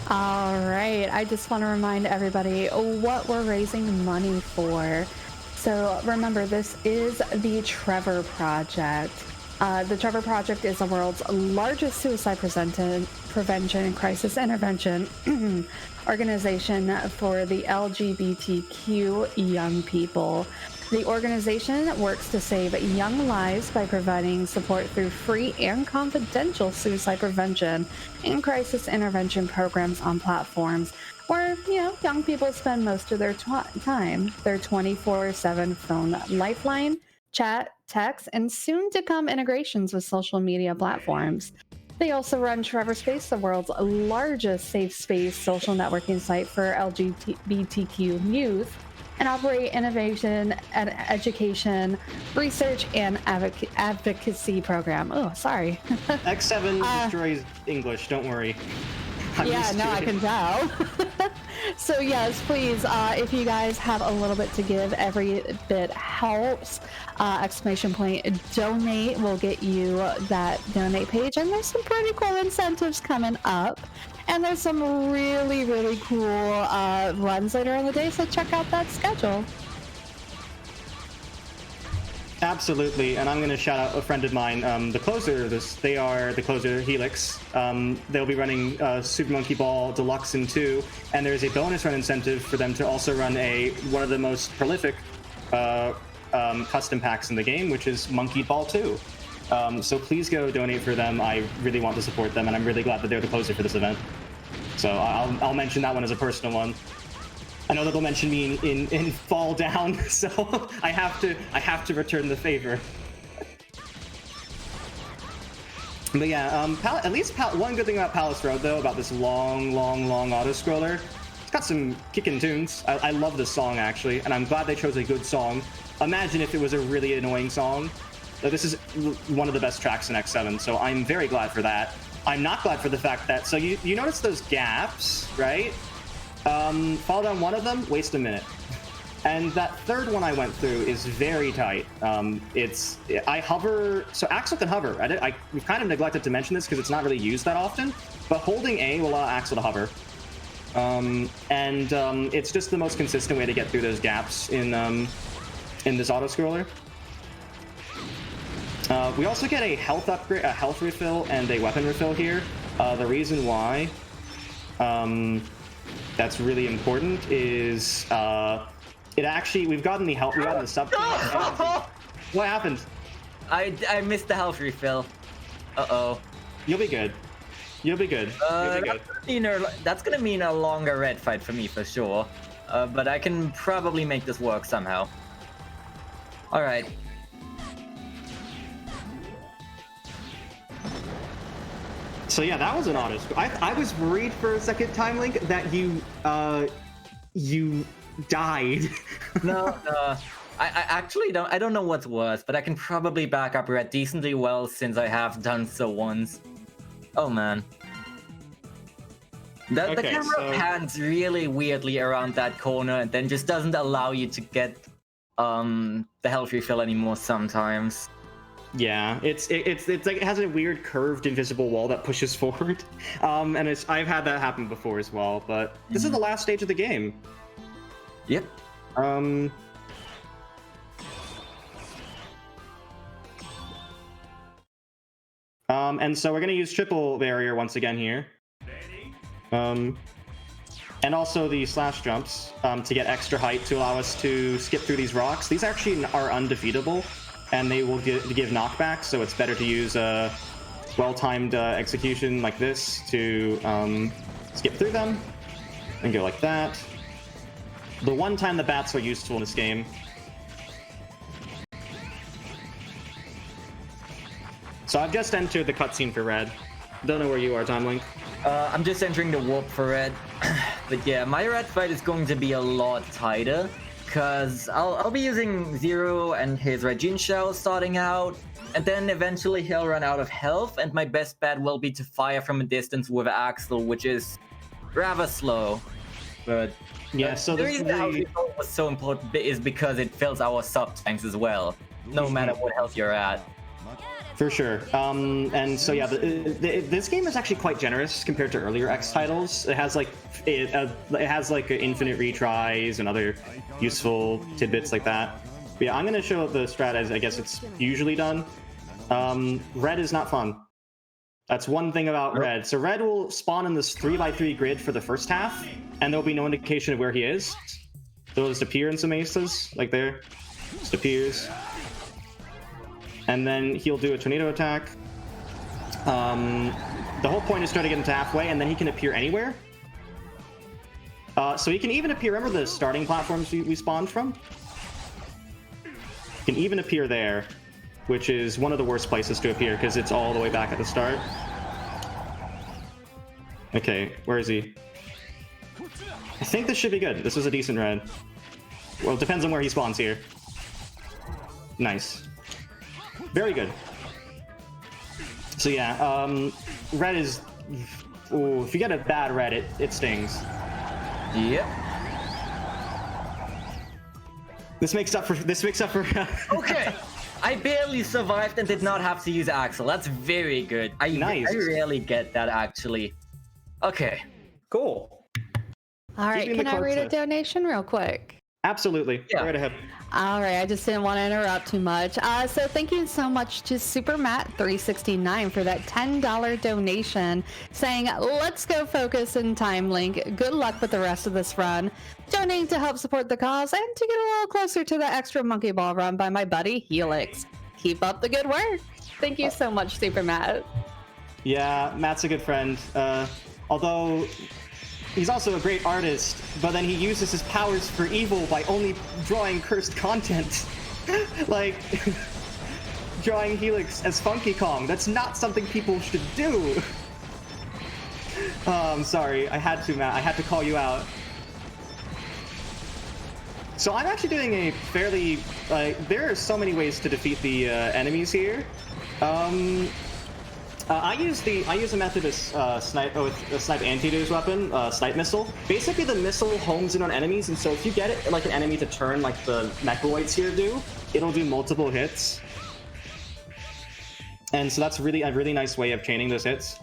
All right. I just want to remind everybody what we're raising money for. So remember, this is the Trevor Project. The Trevor Project is the world's largest suicide prevention and crisis intervention organization for the LGBTQ young people. The organization works to save young lives by providing support through free and confidential suicide prevention and crisis intervention programs on platforms where, young people spend most of their time. Their 24/7 phone lifeline, chat, text, and soon-to-come integrations with social media platforms. They also run Trevor Space, the world's largest safe space social networking site for LGBTQ youth, and operate innovation and education, research, and advocacy program. Oh, sorry. X7 destroys English, don't worry. I can tell. So yes, please, if you guys have a little bit to give, every bit helps. Exclamation point donate will get you that donate page, and there's some pretty cool incentives coming up, and there's some really, really cool runs later in the day, so check out that schedule. Absolutely, and I'm going to shout out a friend of mine, the closer. They are the closer, Helix. They'll be running Super Monkey Ball Deluxe in 2, and there's a bonus run incentive for them to also run one of the most prolific custom packs in the game, which is Monkey Ball 2. So please go donate for them. I really want to support them, and I'm really glad that they're the closer for this event. So I'll mention that one as a personal one. I know that they'll mention me in Fall Down, so I have to return the favor. But yeah, at least one good thing about Palace Road, though, about this long auto scroller, it's got some kicking tunes. I love this song actually, and I'm glad they chose a good song. Imagine if it was a really annoying song. This is one of the best tracks in X7, so I'm very glad for that. I'm not glad for the fact that you notice those gaps, right? Fall down one of them, waste a minute. And that third one I went through is very tight. I hover, so Axel can hover. We've kind of neglected to mention this because it's not really used that often, but holding A will allow Axel to hover. It's just the most consistent way to get through those gaps in this auto scroller. We also get a health upgrade, a health refill, and a weapon refill here. The reason why that's really important is we've gotten the health, we got the sub. What happened? I missed the health refill. Uh-oh. You'll be good. You'll be good. That's gonna mean a longer red fight for me for sure. But I can probably make this work somehow. All right. So yeah, that was an auto. I was worried for a second, TimeLink, that you died. No. I actually don't. I don't know what's worse, but I can probably back up red decently well since I have done so once. Oh man. The camera pans really weirdly around that corner and then just doesn't allow you to get the health refill anymore sometimes. Yeah, it's like it has a weird curved invisible wall that pushes forward, and I've had that happen before as well. But this is the last stage of the game. Yep. And so we're gonna use triple barrier once again here. And also the slash jumps to get extra height to allow us to skip through these rocks. These actually are undefeatable, and they will give knockbacks, so it's better to use a well-timed execution like this to skip through them and go like that. The one time the bats are useful in this game. So I've just entered the cutscene for red. Don't know where you are, TimeLink. I'm just entering the warp for red. But yeah, my red fight is going to be a lot tighter. because I'll be using Zero and his Regine Shell starting out, and then eventually he'll run out of health, and my best bet will be to fire from a distance with Axel, which is rather slow. But yeah, so the reason that was so important is because it fills our sub tanks as well, no matter what health you're at. For sure. And so yeah, this game is actually quite generous compared to earlier X titles. It has like infinite retries and other useful tidbits like that. But yeah, I'm gonna show the strat as I guess it's usually done. Red is not fun. That's one thing about Red. So Red will spawn in this 3x3 grid for the first half, and there'll be no indication of where he is. They'll just appear in some aces, like there. Just appears. And then he'll do a tornado attack. The whole point is trying to get him to halfway, and then he can appear anywhere. So he can even appear, remember the starting platforms we spawned from? He can even appear there, which is one of the worst places to appear because it's all the way back at the start. Okay, where is he? I think this should be good. This is a decent red. Well, it depends on where he spawns here. Nice. Very good. So yeah, red is... Ooh, if you get a bad red, it stings. Yep. This makes up for... Okay. I barely survived and did not have to use Axel. That's very good. Nice. I rarely get that, actually. Okay. Cool. All right, can I read a donation real quick? Absolutely. Yeah. Go right ahead. All right, I just didn't want to interrupt too much. So thank you so much to SuperMatt369 for that $10 donation, saying, let's go Focus and TimeLink. Good luck with the rest of this run. Donating to help support the cause and to get a little closer to the extra monkey ball run by my buddy Helix. Keep up the good work. Thank you so much, SuperMatt. Yeah, Matt's a good friend. Although... he's also a great artist, but then he uses his powers for evil by only drawing cursed content. Like, drawing Helix as Funky Kong. That's not something people should do. Oh, I'm sorry. I had to, Matt. I had to call you out. So I'm actually doing a fairly... there are so many ways to defeat the enemies here. I use a method of snipe anti-do's weapon, snipe missile. Basically, the missile homes in on enemies, and so if you get it like an enemy to turn like the mechaloids here do, it'll do multiple hits. And so that's really a really nice way of chaining those hits.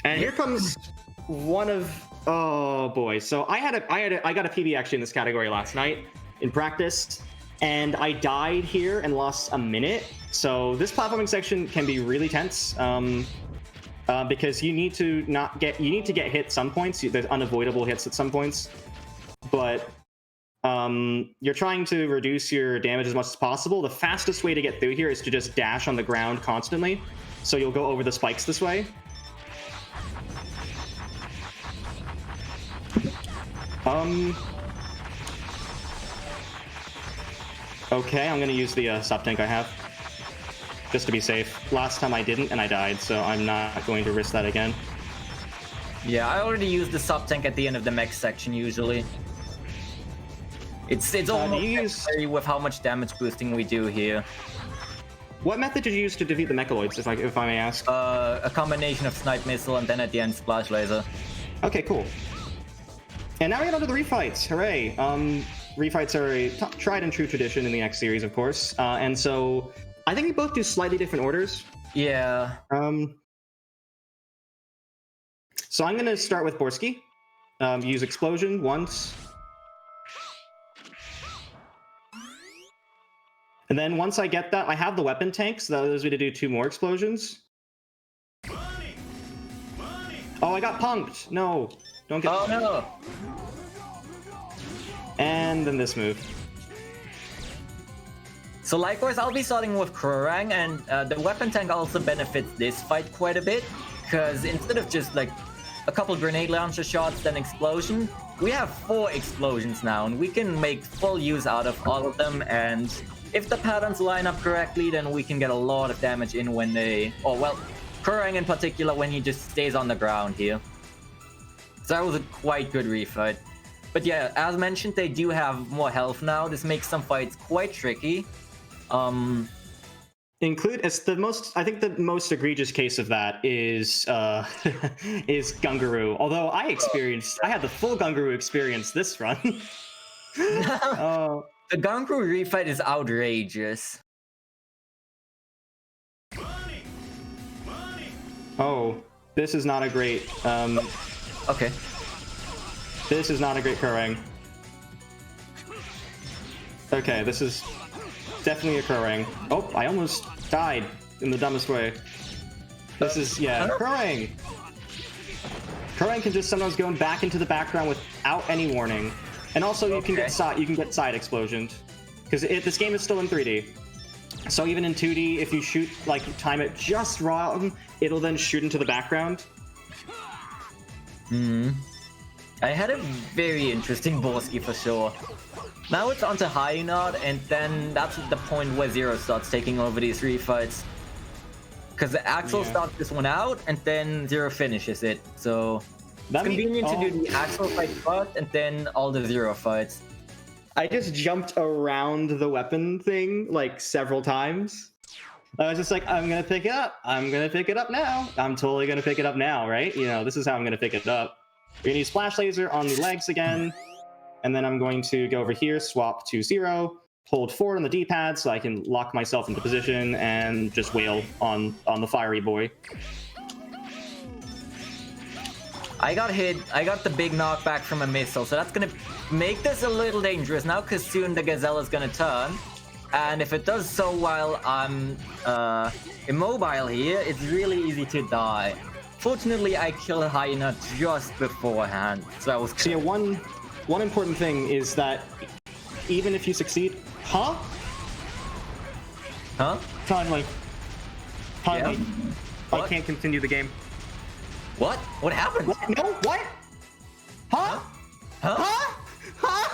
And here comes one of oh boy. So I got a PB actually in this category last night in practice, and I died here and lost a minute. So this platforming section can be really tense because you need to get hit some points. There's unavoidable hits at some points, but you're trying to reduce your damage as much as possible. The fastest way to get through here is to just dash on the ground constantly. So you'll go over the spikes this way. Okay, I'm gonna use the sub tank I have. Just to be safe. Last time I didn't and I died, so I'm not going to risk that again. Yeah, I already used the sub tank at the end of the mech section usually. It's almost necessary with how much damage boosting we do here. What method did you use to defeat the mechaloids, if I may ask? A combination of snipe missile and then at the end splash laser. Okay, cool. And now we get on to the refights. Hooray! Refights are a tried and true tradition in the X series, of course, and so. I think we both do slightly different orders. Yeah. So I'm going to start with Borsky. Use Explosion once. And then once I get that, I have the weapon tank, so that allows me to do 2 more explosions. Oh, I got punked! No. Don't get punked. No. And then this move. So likewise, I'll be starting with Krorang, and the weapon tank also benefits this fight quite a bit, because instead of just like a couple grenade launcher shots, then explosion, we have 4 explosions now, and we can make full use out of all of them, and if the patterns line up correctly, then we can get a lot of damage in when they... oh, well, Krorang in particular when he just stays on the ground here. So that was a quite good refight. But yeah, as mentioned, they do have more health now. This makes some fights quite tricky. It's the most. I think the most egregious case of that is is Gungaroo. Although I had the full Gungaroo experience this run. The Gungaroo refight is outrageous. Oh, this is not a great. Okay. This is not a great Kerrang. Okay, this is definitely a Kerrang. Oh, I almost died in the dumbest way. This is, yeah, Kerrang! Kerrang can just sometimes go back into the background without any warning. And also you can get side explosioned. Because this game is still in 3D. So even in 2D, if you shoot, like, time it just wrong, it'll then shoot into the background. I had a very interesting Borski for sure. Now it's onto Hyaenod, and then that's the point where Zero starts taking over these refights. Because Axel starts this one out, and then Zero finishes it. So it's convenient to do the Axel fight first, and then all the Zero fights. I just jumped around the weapon thing, like, several times. I was just like, I'm gonna pick it up. I'm gonna pick it up now. I'm totally gonna pick it up now, right? You know, this is how I'm gonna pick it up. We're gonna use Splash Laser on the legs again. And then I'm going to go over here, swap to Zero, hold forward on the D-pad so I can lock myself into position and just wail on the fiery boy. I got hit. I got the big knockback from a missile, so that's gonna make this a little dangerous now, because soon the Gazelle is gonna turn. And if it does so while I'm immobile here, it's really easy to die. Fortunately, I killed Hyena just beforehand, so that was good. So yeah, one important thing is that even if you succeed... Huh? TimeLink. TimeLink. I can't continue the game. What? What happened? What? No? What? Huh? Huh?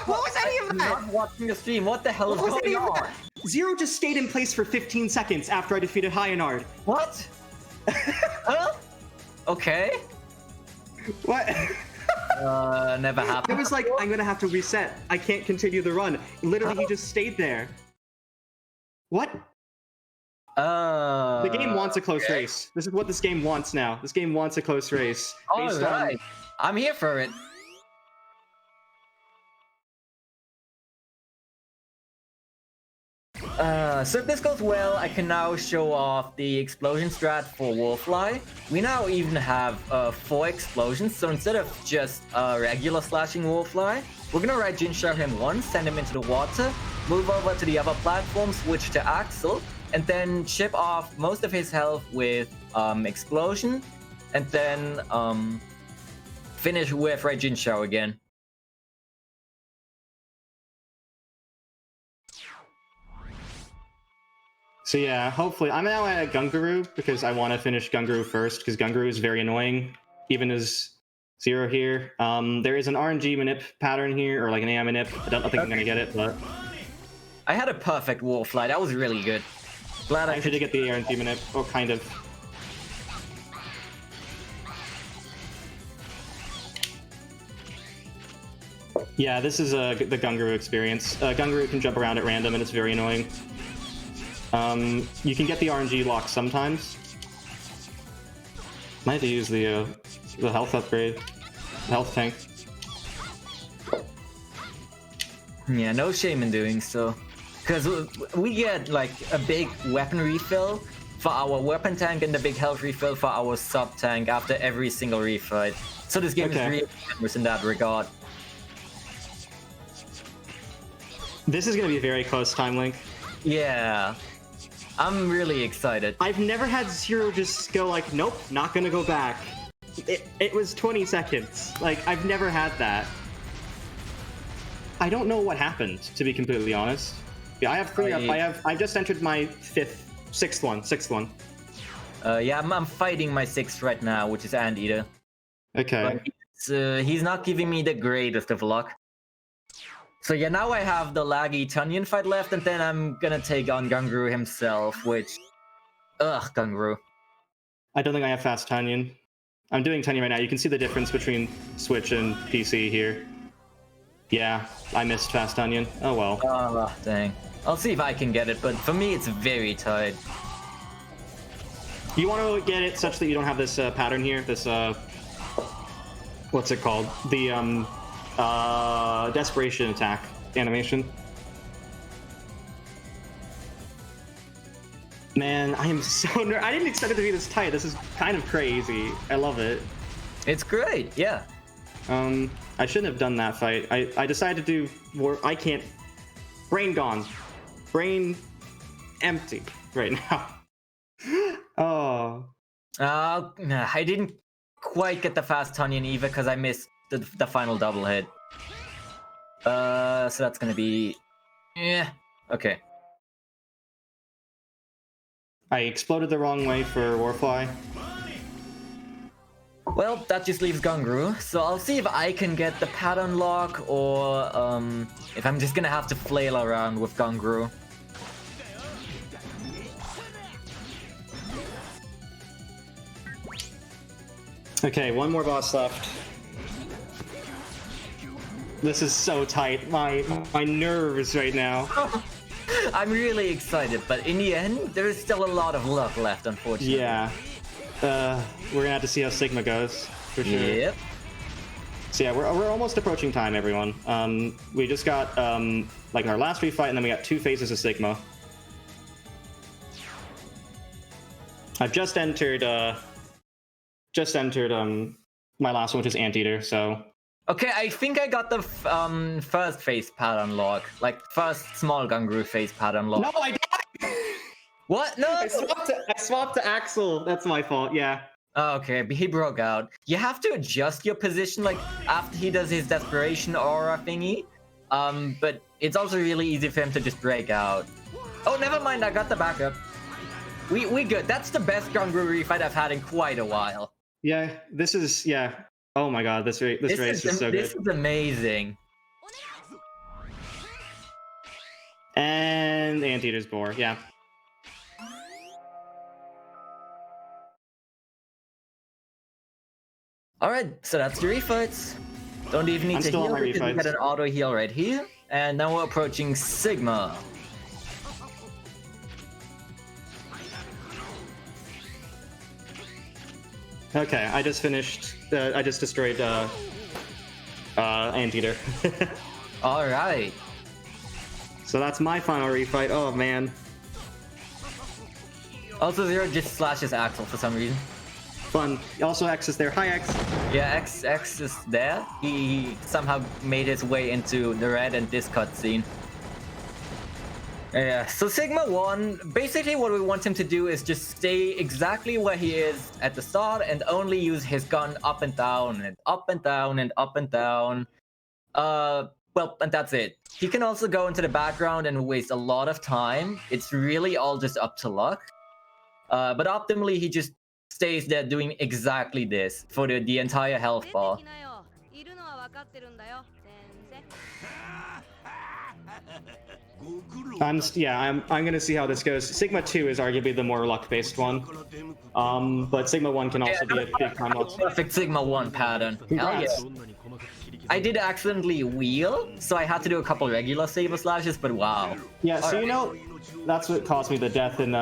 What was any of that? I'm not watching the stream. What the hell is going on? Zero just stayed in place for 15 seconds after I defeated Hyaenard. What? Huh? Okay. What? Never happened. It was like, I'm gonna have to reset. I can't continue the run. Literally, he just stayed there. What? The game wants a close race. This is what this game wants now. This game wants a close race. Alright. I'm here for it. So if this goes well, I can now show off the explosion strat for Warfly. We now even have 4 explosions, so instead of just regular slashing Warfly, we're gonna right Jinshao him once, send him into the water, move over to the other platform, switch to Axel, and then chip off most of his health with explosion, and then finish with right Jinshao again. So yeah, hopefully, I'm now at Gungaroo because I want to finish Gungaroo first because Gungaroo is very annoying, even as Zero here. There is an RNG manip pattern here, or like an AI manip. I don't think I'm gonna get it, but I had a perfect Warfly. That was really good. Glad I should get the RNG manip, or kind of. Yeah, this is the Gungaroo experience. Gungaroo can jump around at random, and it's very annoying. You can get the RNG lock sometimes. Might have to use the health upgrade, health tank. Yeah, no shame in doing so. Because we get like a big weapon refill for our weapon tank and the big health refill for our sub tank after every single refight. So this game is really generous in that regard. This is going to be a very close TimeLink. Yeah. I'm really excited. I've never had Zero just go like, nope, not gonna go back. It was 20 seconds. Like, I've never had that. I don't know what happened, to be completely honest. Yeah, I have 3 up. I just entered my sixth one. Yeah, I'm fighting my 6th right now, which is Anteater. Okay. But he's not giving me the greatest of luck. So yeah, now I have the laggy Tunyon fight left, and then I'm gonna take on Gungaroo himself, which... Ugh, Gungaroo. I don't think I have fast Tunyon. I'm doing Tunyon right now. You can see the difference between Switch and PC here. Yeah, I missed Fast Onion. Oh well. Oh, dang. I'll see if I can get it, but for me, it's very tight. You want to get it such that you don't have this pattern here. This what's it called? The desperation attack animation. Man, I am so I didn't expect it to be this tight. This is kind of crazy. I love it. It's great, yeah. I shouldn't have done that fight. I decided to do more. I can't. Brain gone. Brain empty right now. Oh. I didn't quite get the Fast Onion either because I missed the final double hit. So that's gonna be... Yeah, okay. I exploded the wrong way for Warfly. Well, that just leaves Gungru, so I'll see if I can get the pattern lock, or if I'm just gonna have to flail around with Gungru. Okay, one more boss left. This is so tight. My nerves right now. I'm really excited, but in the end, there is still a lot of luck left, unfortunately. Yeah. We're gonna have to see how Sigma goes, for sure. Yep. So yeah, we're almost approaching time, everyone. We just got, like our last refight, and then we got 2 phases of Sigma. I've just entered my last one, which is Anteater, so... Okay, I think I got the first phase pattern lock. Like, first small Gungru phase pattern lock. No, I died! What? No! I swapped to Axel. That's my fault, yeah. Oh, okay, but he broke out. You have to adjust your position, like, after he does his Desperation Aura thingy. But it's also really easy for him to just break out. Oh, never mind, I got the backup. We good. That's the best Gungru refight I've had in quite a while. Yeah, this is, yeah. Oh my god, this race is so good. This is amazing. And Anteater's Boar, yeah. Alright, so that's the refights. Don't even need to heal because we get an auto heal right here. And now we're approaching Sigma. Okay, I just finished. I just destroyed Anteater. All right. So that's my final refight. Oh man. Also, Zero just slashes Axel for some reason. Fun. Also, X is there. Hi, X. Yeah, X is there. He somehow made his way into the red and this cutscene. Yeah, so Sigma 1, basically what we want him to do is just stay exactly where he is at the start and only use his gun up and down and up and down and up and down. Well, and that's it. He can also go into the background and waste a lot of time. It's really all just up to luck. But optimally, he just stays there doing exactly this for the entire health bar. I'm gonna see how this goes. Sigma 2 is arguably the more luck-based one, but Sigma 1 can also be a big combo. Perfect Sigma 1 pattern. Congrats. Hell yeah. I did accidentally wheel, so I had to do a couple regular saber slashes, but wow. Yeah, so you know, that's what caused me the death in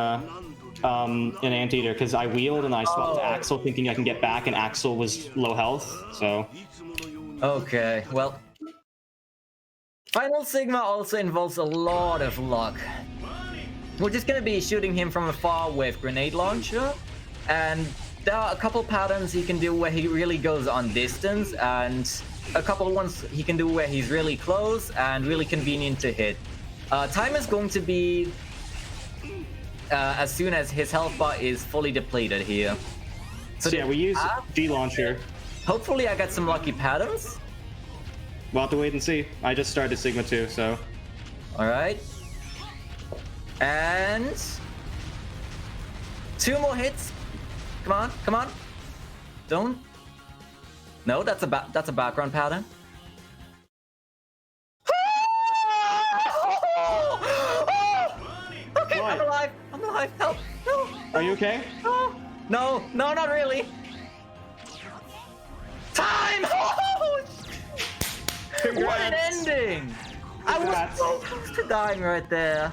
Anteater, because I wheeled and I swapped to Axel thinking I can get back, and Axel was low health, so... Okay, well... Final Sigma also involves a lot of luck. We're just gonna be shooting him from afar with grenade launcher, and there are a couple patterns he can do where he really goes on distance, and a couple ones he can do where he's really close and really convenient to hit. Time is going to be as soon as his health bar is fully depleted here. So yeah, we use G-Launcher. Hopefully I get some lucky patterns. We'll have to wait and see. I just started Sigma 2, so... Alright. And... 2 more hits. Come on, come on. Don't... No, that's a background pattern. Okay, what? I'm alive. I'm alive. Help. No. Are you okay? No, not really. Time! Congrats. What an ending! I was so close to dying right there.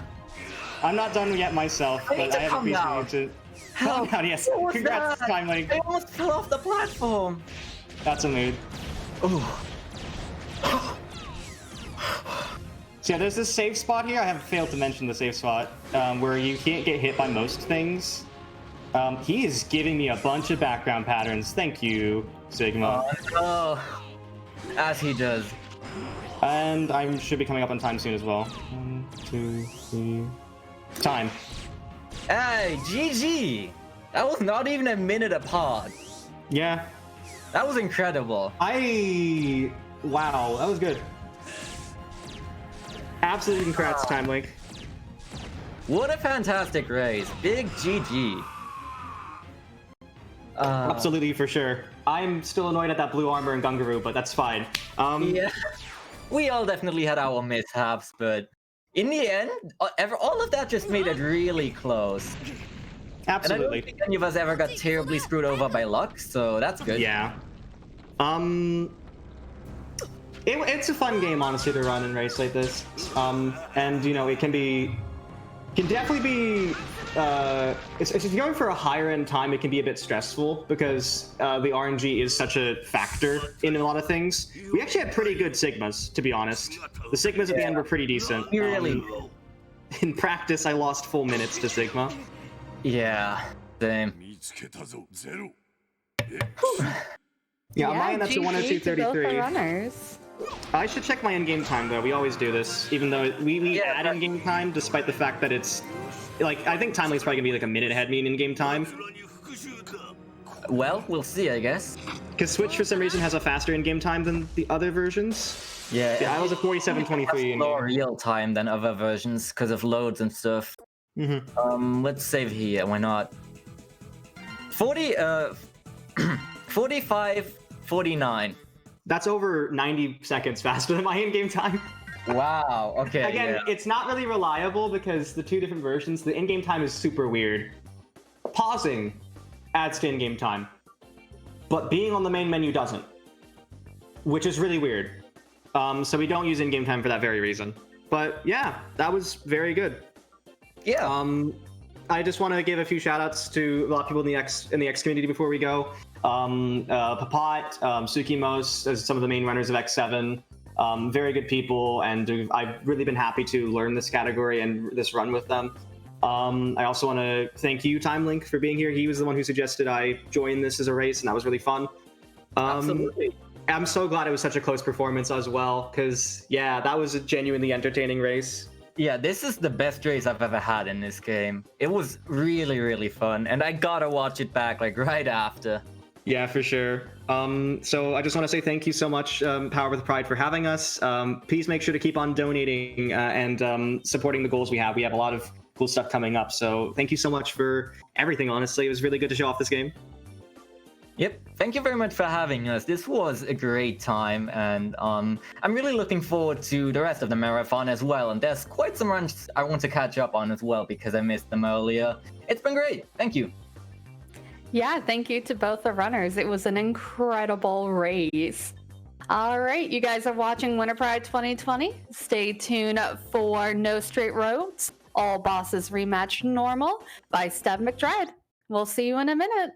I'm not done yet myself, I but need to I have calm down. appreciated to calm down. Yes, What was congrats, that? TimeLink. I almost fell off the platform. That's a mood. Ooh. So yeah, there's this safe spot here. I have failed to mention the safe spot where you can't get hit by most things. He is giving me a bunch of background patterns. Thank you, Sigma. Oh, as he does. And I should be coming up on time soon as well. 1, 2, 3. Time. Hey, GG! That was not even a minute apart. Yeah. That was incredible. Wow, that was good. Absolutely congrats, TimeLink. What a fantastic race. Big GG. Absolutely, for sure. I'm still annoyed at that blue armor and Gungaroo, but that's fine. Yeah. We all definitely had our mishaps, but in the end, all of that just made it really close. Absolutely. And I don't think any of us ever got terribly screwed over by luck, so that's good. Yeah. It's a fun game, honestly, to run and race like this. And you know, it can definitely be. If you're going for a higher end time, it can be a bit stressful because the RNG is such a factor in a lot of things. We actually had pretty good Sigmas, to be honest. The Sigmas at the end were pretty decent. We really. In practice, I lost full minutes to Sigma. Yeah. Same. Yeah, on my end, that's a GG to both the 102.33. runners. I should check my in-game time though. We always do this, even though we add in-game time, despite the fact that it's like I think TimeLink's probably gonna be like a minute ahead me in in-game time. Well, we'll see, I guess. Because Switch for some reason has a faster in-game time than the other versions. Yeah, I was at 47.23. more real time than other versions because of loads and stuff. Let's save here. Why not? 45:49. That's over 90 seconds faster than my in-game time. Wow. Okay. Again, yeah. it's not really reliable because the two different versions, the in-game time is super weird. Pausing adds to in-game time, but being on the main menu doesn't, which is really weird. So we don't use in-game time for that very reason. But yeah, that was very good. Yeah. I just want to give a few shout-outs to a lot of people in the X community before we go. Papat, Sukimos, as some of the main runners of X7. Very good people, and I've really been happy to learn this category and this run with them. I also want to thank you, TimeLink, for being here. He was the one who suggested I join this as a race, and that was really fun. Absolutely. I'm so glad it was such a close performance as well, because yeah, that was a genuinely entertaining race. Yeah, this is the best race I've ever had in this game. It was really, really fun, and I gotta watch it back like right after. Yeah, for sure. So I just want to say thank you so much, Power with Pride, for having us. Please make sure to keep on donating and supporting the goals we have. We have a lot of cool stuff coming up. So thank you so much for everything, honestly. It was really good to show off this game. Yep, thank you very much for having us. This was a great time, and I'm really looking forward to the rest of the marathon as well. And there's quite some runs I want to catch up on as well because I missed them earlier. It's been great. Thank you. Yeah, thank you to both the runners. It was an incredible race. All right, you guys are watching Winter Pride 2020. Stay tuned for No Straight Roads, All Bosses Rematch Normal by Steph McDread. We'll see you in a minute.